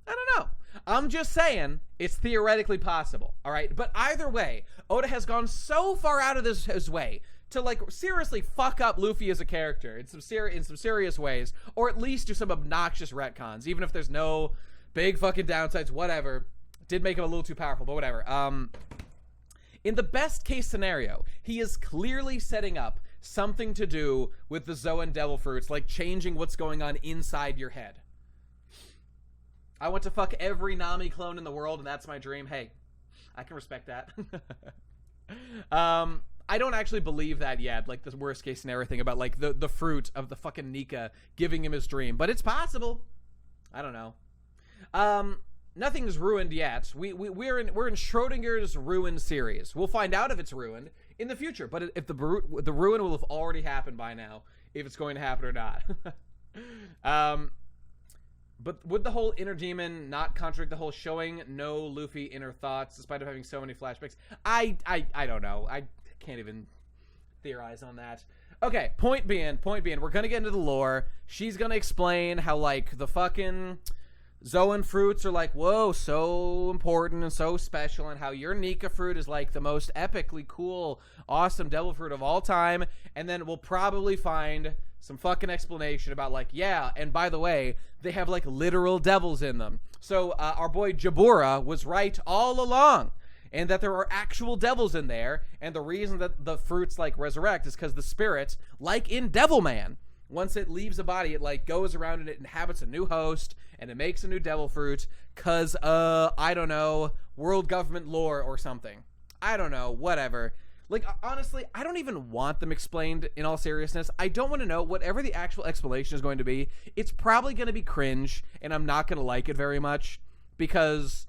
don't know. I'm just saying it's theoretically possible, all right? But either way, Oda has gone so far out of his way to, like, seriously fuck up Luffy as a character in some serious ways, or at least do some obnoxious retcons, even if there's no big fucking downsides, whatever. Did make him a little too powerful, but whatever. In the best case scenario, he is clearly setting up something to do with the Zoan devil fruits, like changing what's going on inside your head. I want to fuck every Nami clone in the world, and that's my dream. Hey, I can respect that. I don't actually believe that yet, like the worst case scenario thing about, like, the fruit of the fucking Nika giving him his dream, but it's possible. I don't know. Nothing's ruined yet. We're in Schrodinger's ruined series. We'll find out if it's ruined in the future, but if the ruin will have already happened by now, if it's going to happen or not. But would the whole inner demon not contradict the whole showing no Luffy inner thoughts despite of having so many flashbacks? I don't know. I can't even theorize on that. Okay, point being, we're gonna get into the lore. She's gonna explain how, like, the fucking Zoan fruits are, like, whoa, so important and so special, and how your Nika fruit is, like, the most epically cool, awesome devil fruit of all time, and then we'll probably find some fucking explanation about, like, yeah, and by the way, they have, like, literal devils in them. So, our boy Jabura was right all along, and that there are actual devils in there, and the reason that the fruits, like, resurrect is because the spirit, like in Devilman, once it leaves a body, it, like, goes around and it inhabits a new host, and it makes a new devil fruit, because, I don't know, world government lore or something. I don't know, whatever. Like, honestly, I don't even want them explained, in all seriousness. I don't want to know. Whatever the actual explanation is going to be, it's probably going to be cringe, and I'm not going to like it very much, because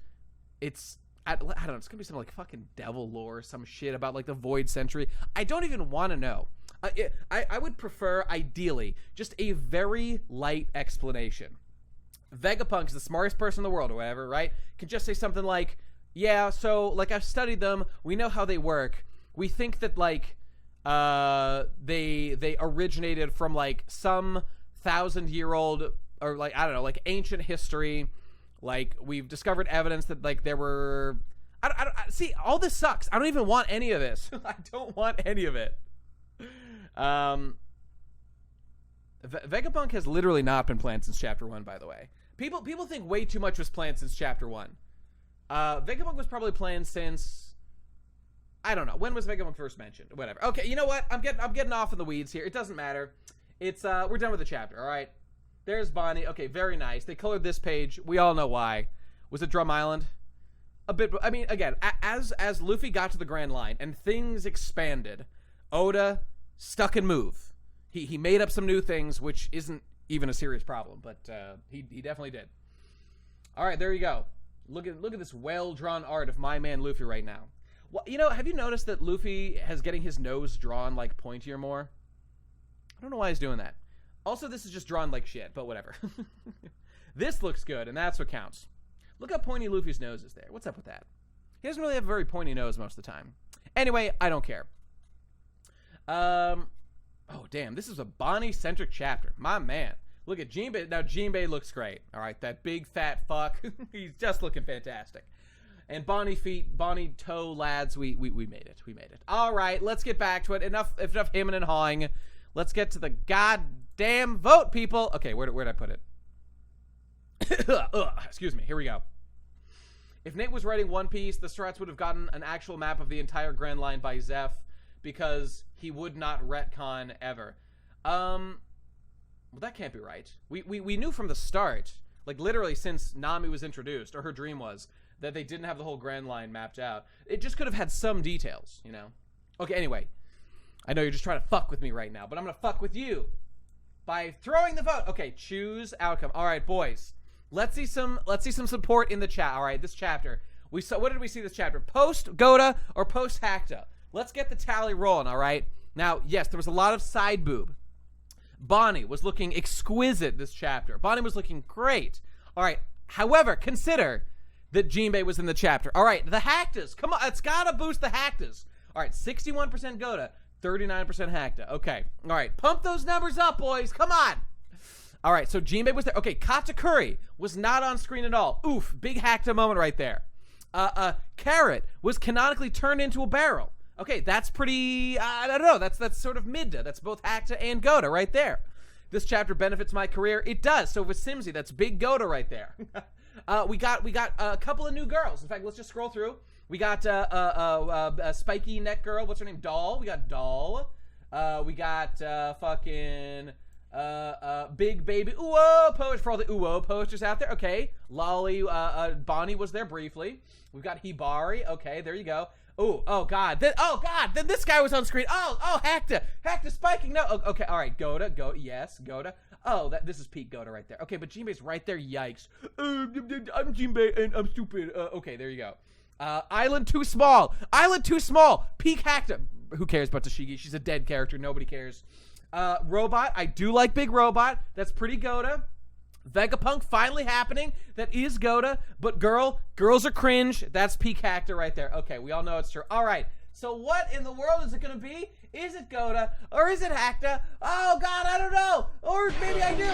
it's, I don't know, it's going to be some, like, fucking devil lore, some shit about, like, the Void Century. I don't even want to know. I would prefer, ideally, just a very light explanation. Vegapunk's the smartest person in the world or whatever, right? Can just say something like, yeah, so, like, I've studied them. We know how they work. We think that, like, they originated from, like, some 1,000-year-old, or, like, I don't know, like, ancient history. Like, we've discovered evidence that, like, there were... see, all this sucks. I don't even want any of this. I don't want any of it. Vegapunk has literally not been planned since Chapter 1, by the way. People think way too much was planned since Chapter 1. Vegapunk was probably planned since... I don't know. When was Vegapunk first mentioned? Whatever. Okay, you know what? I'm getting off in the weeds here. It doesn't matter. It's we're done with the chapter, all right? There's Bonnie. Okay, very nice. They colored this page. We all know why. Was it Drum Island? A bit. I mean, again, as Luffy got to the Grand Line and things expanded, Oda stuck and move. He made up some new things, which isn't even a serious problem, but he definitely did. All right, there you go. Look at this well-drawn art of my man Luffy right now. Well, you know, have you noticed that Luffy has getting his nose drawn, like, pointier more? I don't know why he's doing that. Also, this is just drawn like shit, but whatever. This looks good, and that's what counts. Look how pointy Luffy's nose is there. What's up with that? He doesn't really have a very pointy nose most of the time. Anyway, I don't care. Oh, damn, this is a Bonnie-centric chapter. My man. Look at Jinbei. Now, Jinbei looks great. All right, that big, fat fuck. He's just looking fantastic. And Bonnie feet, Bonnie toe lads, we made it. We made it. All right, let's get back to it. Enough hemming and hawing. Let's get to the goddamn vote, people. Okay, where'd I put it? Excuse me. Here we go. If Nate was writing One Piece, the Strats would have gotten an actual map of the entire Grand Line by Zeph because he would not retcon ever. Well, that can't be right. We knew from the start, like literally since Nami was introduced, or her dream was, that they didn't have the whole Grand Line mapped out. It just could have had some details, you know? Okay, anyway. I know you're just trying to fuck with me right now, but I'm going to fuck with you by throwing the vote. Okay, choose outcome. All right, boys. Let's see some support in the chat. All right, this chapter. What did we see this chapter? Post Goda or post Hakta? Let's get the tally rolling, all right? Now, yes, there was a lot of side boob. Bonnie was looking exquisite this chapter. Bonnie was looking great. All right, however, consider that Jinbei was in the chapter. All right, the Haktas. Come on, it's got to boost the Haktas. All right, 61% Goda, 39% Hakta. Okay, all right, pump those numbers up, boys. Come on. All right, so Jinbei was there. Okay, Katakuri was not on screen at all. Oof, big Hakta moment right there. Carrot was canonically turned into a barrel. Okay, that's pretty, I don't know, that's sort of mid. That's both Hakta and Goda right there. This chapter benefits my career. It does. So with Simsy, that's big Goda right there. We got a couple of new girls. In fact, let's just scroll through. We got a spiky neck girl. What's her name? Doll. We got Doll. We got fucking big baby Uwo poster for all the Uwo posters out there. Okay, Lolly. Bonnie was there briefly. We've got Hibari. Okay, there you go. Oh God. Then this guy was on screen. Oh, Hakta spiking. No. Okay. All right. Goda. Yes, Goda. Oh, this is peak Goda right there. Okay, but Jinbei's right there. Yikes. I'm Jinbei and I'm stupid. Okay, there you go. Island too small. Peak Hakta. Who cares about Tashigi? She's a dead character. Nobody cares. Robot. I do like big Robot. That's pretty Goda. Vegapunk finally happening. That is Goda. But girls are cringe. That's peak Hactor right there. Okay, we all know it's true. All right. So what in the world is it going to be? Is it Goda or is it Hactor? Oh, God, I don't know. Or maybe I do.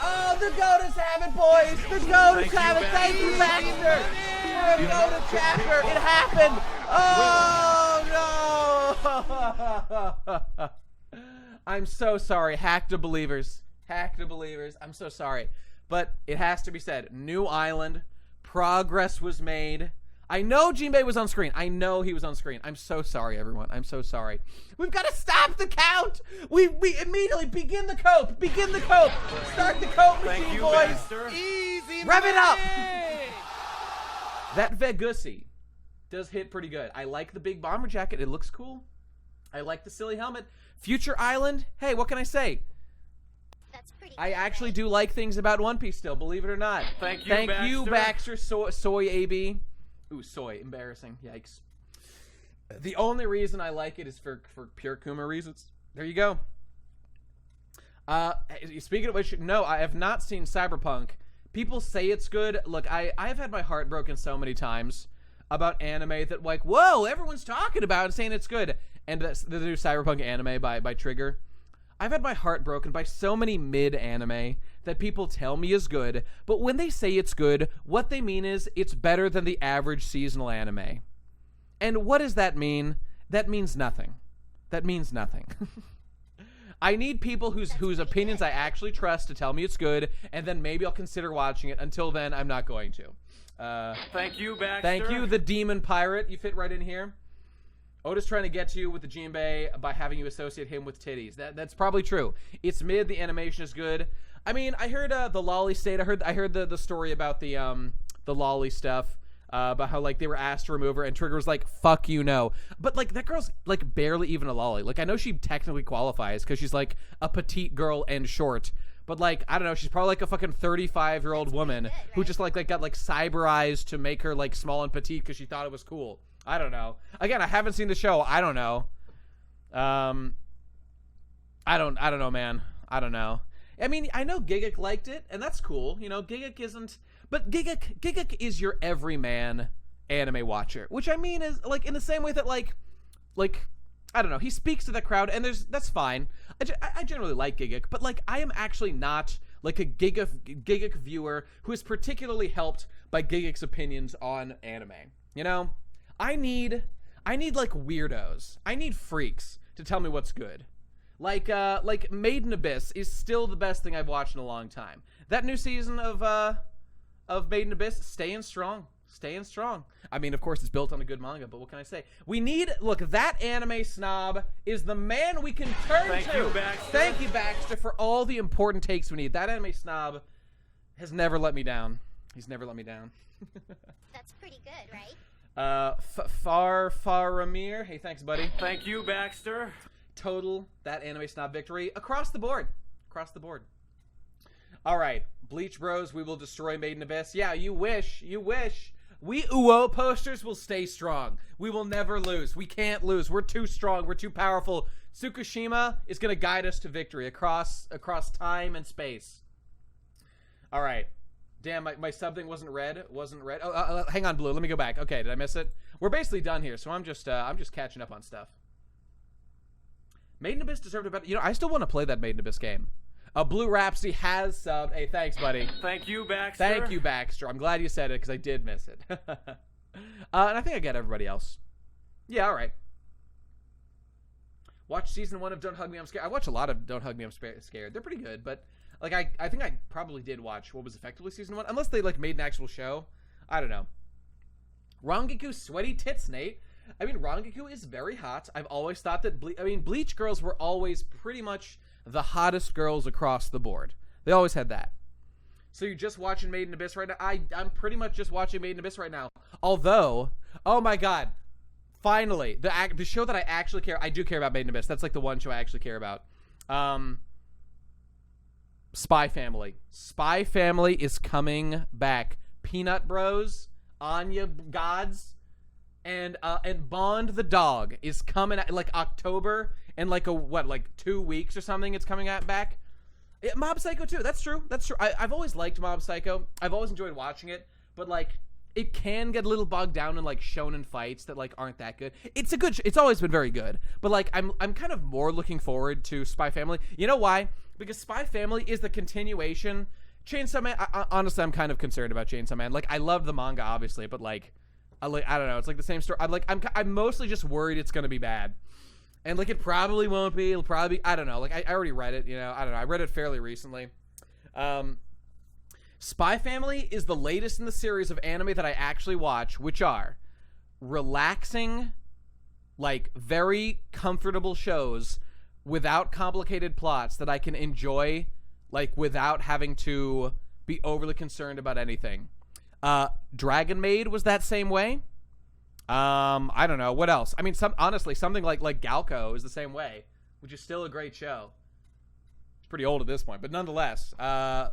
Oh, the Godas have it, boys. The Godas have it. Thank you, Baxter, for a Goda chapter. It happened. Oh, no. I'm so sorry. Hactor believers. Hactor believers. I'm so sorry. But it has to be said. New island. Progress was made. I know Jinbei was on screen. I know he was on screen. I'm so sorry, everyone. I'm so sorry. We've got to stop the count. We immediately begin the cope. Begin the cope. Start the cope machine, boys. Easy Rev it up. money! That Vegusi does hit pretty good. I like the big bomber jacket. It looks cool. I like the silly helmet. Future Island. Hey, what can I say? That's pretty I good, actually right? do like things about One Piece still, believe it or not. Thank you, Baxter. Soy AB. Ooh, soy. Embarrassing. Yikes. The only reason I like it is for pure Kuma reasons. There you go. Speaking of which, no, I have not seen Cyberpunk. People say it's good. Look, I've had my heart broken so many times about anime that, like, whoa, everyone's talking about it, saying it's good. And that's the new Cyberpunk anime by Trigger. I've had my heart broken by so many mid-anime that people tell me is good, but when they say it's good, what they mean is it's better than the average seasonal anime. And what does that mean? That means nothing. That means nothing. I need people whose opinions I actually trust to tell me it's good, and then maybe I'll consider watching it. Until then, I'm not going to. Thank you, Baxter. Thank you, the Demon Pirate. You fit right in here. Otis trying to get to you with the Jinbei by having you associate him with titties. That's probably true. It's mid. The animation is good. I mean, I heard the lolly state. I heard the story about the lolly stuff. About how, like, they were asked to remove her, and Trigger was like, fuck you, no. But, like, that girl's, like, barely even a lolly. Like, I know she technically qualifies because she's, like, a petite girl and short. But, like, I don't know, she's probably, like, a fucking 35-year-old woman who just, like, got, like, cyber eyes to make her, like, small and petite because she thought it was cool. I don't know. Again, I haven't seen the show. I don't know. I don't know, man. I don't know. I mean, I know Gigguk liked it, and that's cool. You know, Gigguk isn't... But Gigguk is your everyman anime watcher, which I mean is, like, in the same way that, like, I don't know, he speaks to the crowd, and that's fine. I generally like Gigguk, but, like, I am actually not, like, a Gigguk viewer who is particularly helped by Gigguk's opinions on anime. You know? I need, like, weirdos. I need freaks to tell me what's good. Like Made in Abyss is still the best thing I've watched in a long time. That new season of Made in Abyss, staying strong. I mean, of course, it's built on a good manga, but what can I say? We need, look, that anime snob is the man we can turn to. Thank you, Baxter. Thank you, Baxter, for all the important takes we need. That anime snob has never let me down. He's never let me down. That's pretty good, right? Faramir. Hey, thanks, buddy. Thank you, Baxter. Total, that anime snob victory across the board. All right, Bleach Bros, we will destroy Made in Abyss. Yeah, you wish. We Uo posters will stay strong. We will never lose. We can't lose. We're too strong. We're too powerful. Tsukushima is going to guide us to victory across time and space. All right. Damn, my sub thing wasn't red. Oh, hang on, Blue. Let me go back. Okay, did I miss it? We're basically done here, so I'm just catching up on stuff. Made in Abyss deserved a better... You know, I still want to play that Made in Abyss game. Blue Rhapsody has subbed. Hey, thanks, buddy. Thank you, Baxter. Thank you, Baxter. I'm glad you said it, because I did miss it. And I think I get everybody else. Yeah, all right. Watch season 1 of Don't Hug Me, I'm Scared. I watch a lot of Don't Hug Me, I'm Scared. They're pretty good, but... Like, I think I probably did watch what was effectively season 1. Unless they, like, made an actual show. I don't know. Rangiku sweaty tits, Nate. I mean, Rangiku is very hot. I've always thought that... Bleach girls were always pretty much the hottest girls across the board. They always had that. So you're just watching Made in Abyss right now? I'm pretty much just watching Made in Abyss right now. Although... Oh, my God. Finally. The show that I actually care... I do care about Made in Abyss. That's, like, the one show I actually care about. Spy Family. Spy Family is coming back. Peanut Bros, Anya Gods, and Bond the dog is coming at, like, October in like 2 weeks or something. It's coming back. Yeah, Mob Psycho too. That's true. That's true. I've always liked Mob Psycho. I've always enjoyed watching it, but like it can get a little bogged down in like shonen fights that like aren't that good. It's a good. It's always been very good, but like I'm kind of more looking forward to Spy Family. You know why? Because Spy Family is the continuation. Chainsaw Man. Honestly, I'm kind of concerned about Chainsaw Man. Like I love the manga, obviously, but like I don't know. It's like the same story. I'm mostly just worried it's gonna be bad. And, like, it probably won't be. It'll probably be, I don't know. Like, I already read it, you know. I don't know. I read it fairly recently. Spy Family is the latest in the series of anime that I actually watch, which are relaxing, like, very comfortable shows without complicated plots that I can enjoy, like, without having to be overly concerned about anything. Dragon Maid was that same way. I don't know what else. I mean, honestly, something like Galco is the same way, which is still a great show. It's pretty old at this point, but nonetheless, I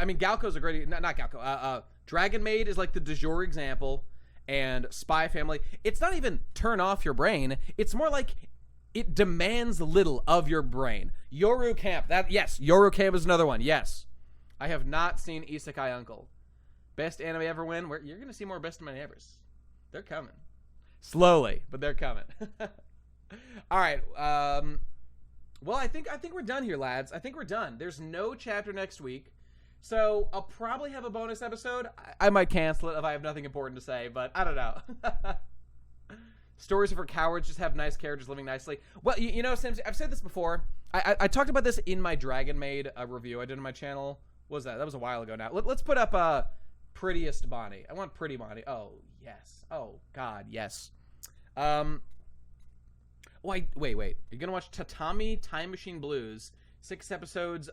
mean, Galco's a great, not Galco. Dragon Maid is like the du jour example, and Spy Family. It's not even turn off your brain. It's more like it demands little of your brain. Yoru Camp. Yes, Yoru Camp is another one. Yes, I have not seen Isekai Uncle. Best anime ever win. You're gonna see more best anime evers. They're coming. Slowly, but they're coming. All right. Well, I think we're done here, lads. I think we're done. There's no chapter next week, so I'll probably have a bonus episode. I might cancel it if I have nothing important to say, but I don't know. Stories are for cowards. Just have nice characters living nicely. Well, you know, Sims, I've said this before. I talked about this in my Dragon Maid review I did on my channel. What was that? That was a while ago now. Let's put up Prettiest Bonnie. I want Pretty Bonnie. Oh, yes. Oh, God, yes. Wait. You're gonna watch Tatami Time Machine Blues, 6 episodes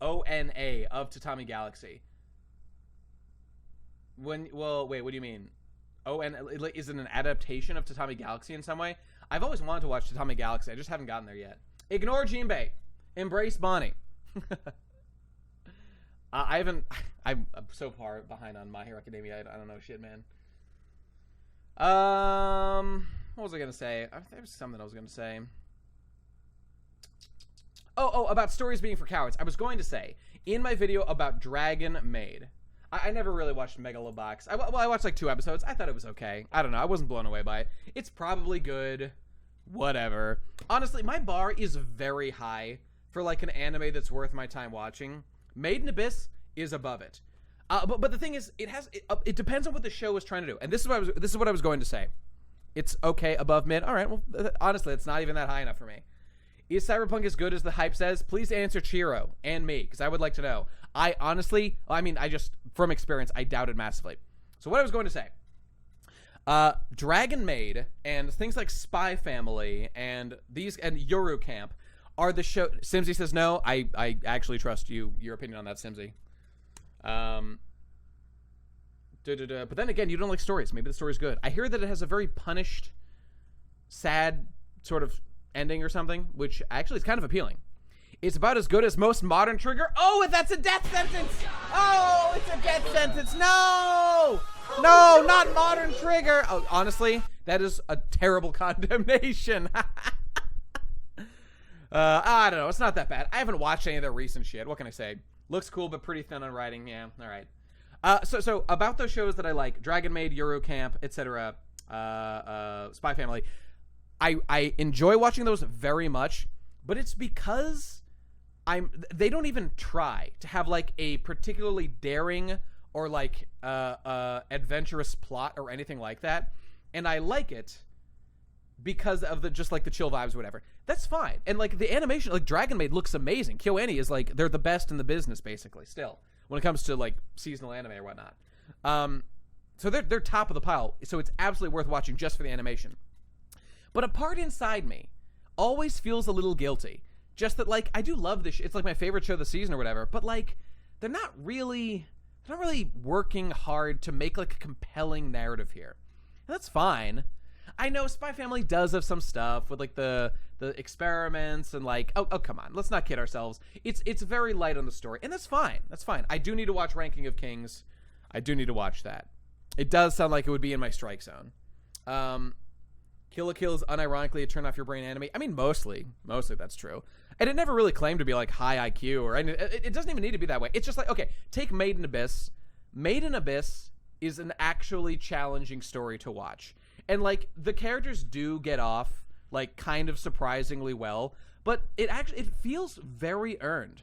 ONA of Tatami Galaxy. Wait, what do you mean? Is it an adaptation of Tatami Galaxy in some way? I've always wanted to watch Tatami Galaxy. I just haven't gotten there yet. Ignore Jinbei. Embrace Bonnie. I'm so far behind on My Hero Academia. I don't know shit, man. What was I gonna say? There was something I was gonna say. Oh, about stories being for cowards. I was going to say in my video about Dragon Maid. I never really watched Megalobox. I watched like 2 episodes. I thought it was okay. I don't know. I wasn't blown away by it. It's probably good. Whatever. Honestly, my bar is very high for like an anime that's worth my time watching. Made in Abyss is above it. But the thing is, it depends on what the show is trying to do. And this is what I was going to say. It's okay, above mid. All right. Well, honestly, it's not even that high enough for me. Is Cyberpunk as good as the hype says? Please answer Chiro and me, because I would like to know. I just, from experience, I doubt it massively. So what I was going to say, Dragon Maid and things like Spy Family and Yoru Camp are the show. Simsy says no. I actually trust your opinion on that, Simsy. But then again, you don't like stories. Maybe the story's good. I hear that it has a very punished, sad sort of ending or something, which actually is kind of appealing. It's about as good as most modern Trigger. Oh, that's a death sentence! Oh, it's a death sentence! No! No, not modern Trigger! Oh, honestly, that is a terrible condemnation. I don't know. It's not that bad. I haven't watched any of their recent shit. What can I say? Looks cool, but pretty thin on writing. Yeah, all right. So about those shows that I like, Dragon Maid, Yoru Camp, etc., Spy Family, I enjoy watching those very much, but it's because they don't even try to have like a particularly daring or like adventurous plot or anything like that, and I like it because of the chill vibes or whatever. That's fine. And like the animation, like Dragon Maid looks amazing. KyoAni is like, they're the best in the business basically still when it comes to like seasonal anime or whatnot. So they're top of the pile. So it's absolutely worth watching just for the animation. But a part inside me always feels a little guilty. Just that like I do love this. It's like my favorite show of the season or whatever. But like they're not really working hard to make like a compelling narrative here. And that's fine. I know Spy Family does have some stuff with like the experiments and like oh come on, let's not kid ourselves. It's very light on the story, and that's fine. That's fine. I do need to watch Ranking of Kings. I do need to watch that. It does sound like it would be in my strike zone. Kill la Kill is unironically a turn off your brain anime. I mean, mostly that's true. And it never really claimed to be like high IQ or any. It doesn't even need to be that way. It's just like, okay, take Made in Abyss. Made in Abyss is an actually challenging story to watch. And like the characters do get off like kind of surprisingly well, but it feels very earned.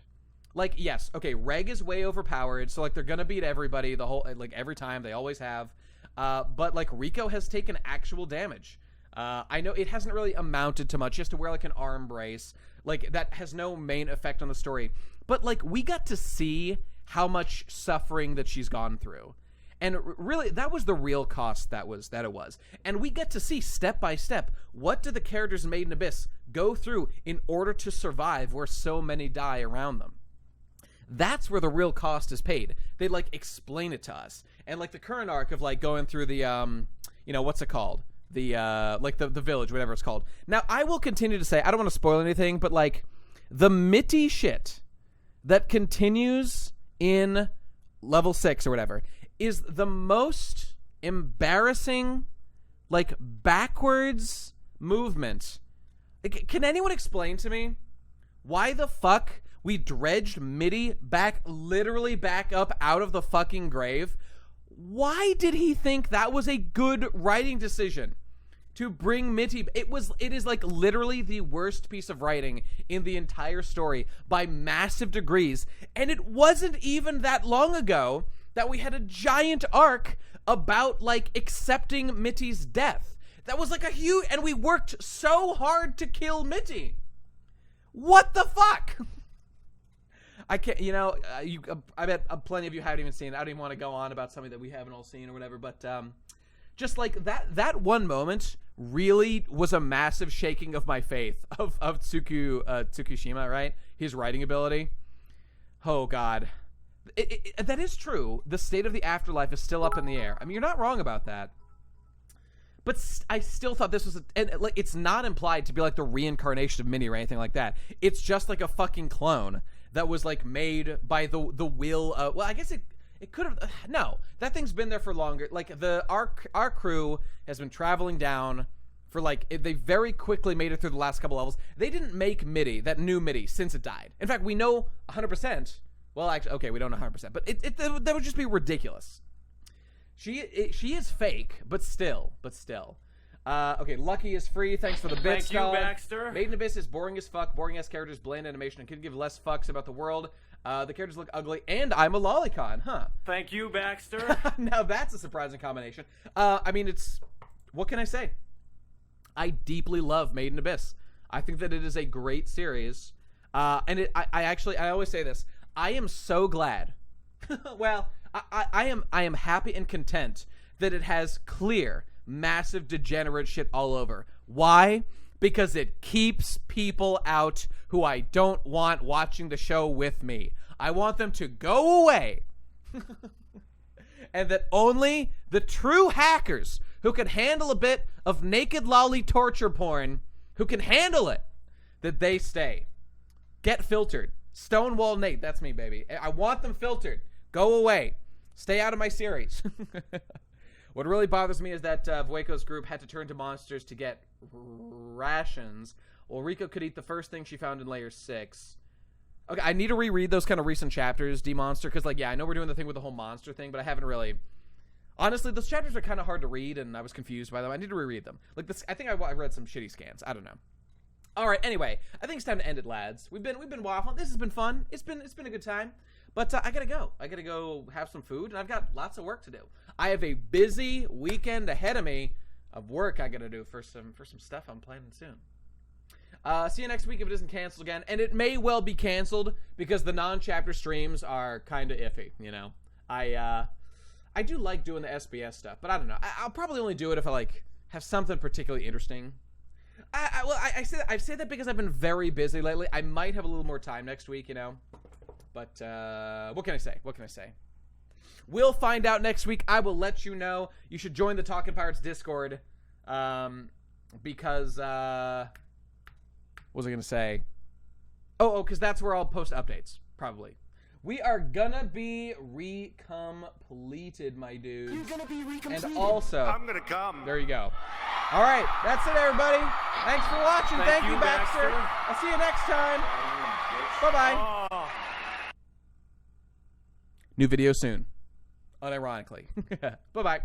Like, yes, okay, Reg is way overpowered, so like they're gonna beat everybody the whole like every time, they always have. But like Rico has taken actual damage. I know it hasn't really amounted to much, just to wear like an arm brace. Like that has no main effect on the story. But like we got to see how much suffering that she's gone through. And really, that was the real cost that it was. And we get to see step by step, what do the characters in Made in Abyss go through in order to survive where so many die around them. That's where the real cost is paid. They like explain it to us. And like the current arc of like going through the, what's it called? The, like the village, whatever it's called. Now, I will continue to say, I don't want to spoil anything, but like the Mitty shit that continues in level 6 or whatever is the most embarrassing, like, backwards movement. Can anyone explain to me why the fuck we dredged Mitty literally back up out of the fucking grave? Why did he think that was a good writing decision to bring Mitty? It is like literally the worst piece of writing in the entire story by massive degrees. And it wasn't even that long ago that we had a giant arc about like accepting Mitty's death. That was like a huge, and we worked so hard to kill Mitty. What the fuck? I can't, I bet plenty of you haven't even seen it. I don't even want to go on about something that we haven't all seen or whatever, but just like that one moment really was a massive shaking of my faith of Tsukushima, right? His writing ability. Oh God. That is true. The state of the afterlife is still up in the air. I mean, you're not wrong about that. But I still thought this was it's not implied to be like the reincarnation of Minnie or anything like that. It's just like a fucking clone that was like made by the will of, well, I guess it could have, no, that thing's been there for longer. Like our crew has been traveling down for like, they very quickly made it through the last couple levels. They didn't make Mitty, that new Mitty, since it died. In fact, we know 100%. Well, actually, okay, we don't know 100%, but that would just be ridiculous. She is fake, but still. Okay, Lucky is free. Thanks for the bits, Thank you, Baxter. Made in Abyss is boring as fuck. Boring-ass characters, bland animation, and could give less fucks about the world. The characters look ugly, and I'm a lolicon, huh? Thank you, Baxter. Now that's a surprising combination. I mean, what can I say? I deeply love Made in Abyss. I think that it is a great series. And I always say this. I am so glad. Well, I am happy and content that it has clear, massive degenerate shit all over. Why? Because it keeps people out who I don't want watching the show with me. I want them to go away. And that only the true hackers who can handle a bit of naked lolly torture porn, who can handle it, that they stay. Get filtered. Stonewall Nate, that's me, baby. I want them filtered. Go away. Stay out of my series. What really bothers me is that Vueco's group had to turn to monsters to get rations. Well, Rico could eat the first thing she found in layer 6. Okay, I need to reread ththose kind of recent chapters, D-Monster, because, like, yeah, I know we're doing the thing with the whole monster thing, but I haven't really... Honestly, those chapters are kind of hard to read, and I was confused by them. I need to reread them. Like, this, I think I read some shitty scans. I don't know. All right, anyway, I think it's time to end it, lads. We've been waffling. This has been fun. It's been a good time. But I gotta go. I gotta go have some food, and I've got lots of work to do. I have a busy weekend ahead of me of work I gotta do for some stuff I'm planning soon. See you next week if it isn't canceled again, and it may well be canceled because the non-chapter streams are kind of iffy. You know, I do like doing the SBS stuff, but I don't know. I'll probably only do it if I like have something particularly interesting. I've said that because I've been very busy lately. I might have a little more time next week, you know. But what can I say? What can I say? We'll find out next week. I will let you know. You should join the Talking Pirates Discord. Because what was I going to say? Oh, because that's where I'll post updates, probably. We are gonna be recompleted, my dudes. You're gonna be recompleted. And also, I'm gonna come. there you go. All right, that's it, everybody. Thanks for watching. Thank you, Baxter. I'll see you next time. Bye-bye. Oh. New video soon. Unironically. Bye-bye.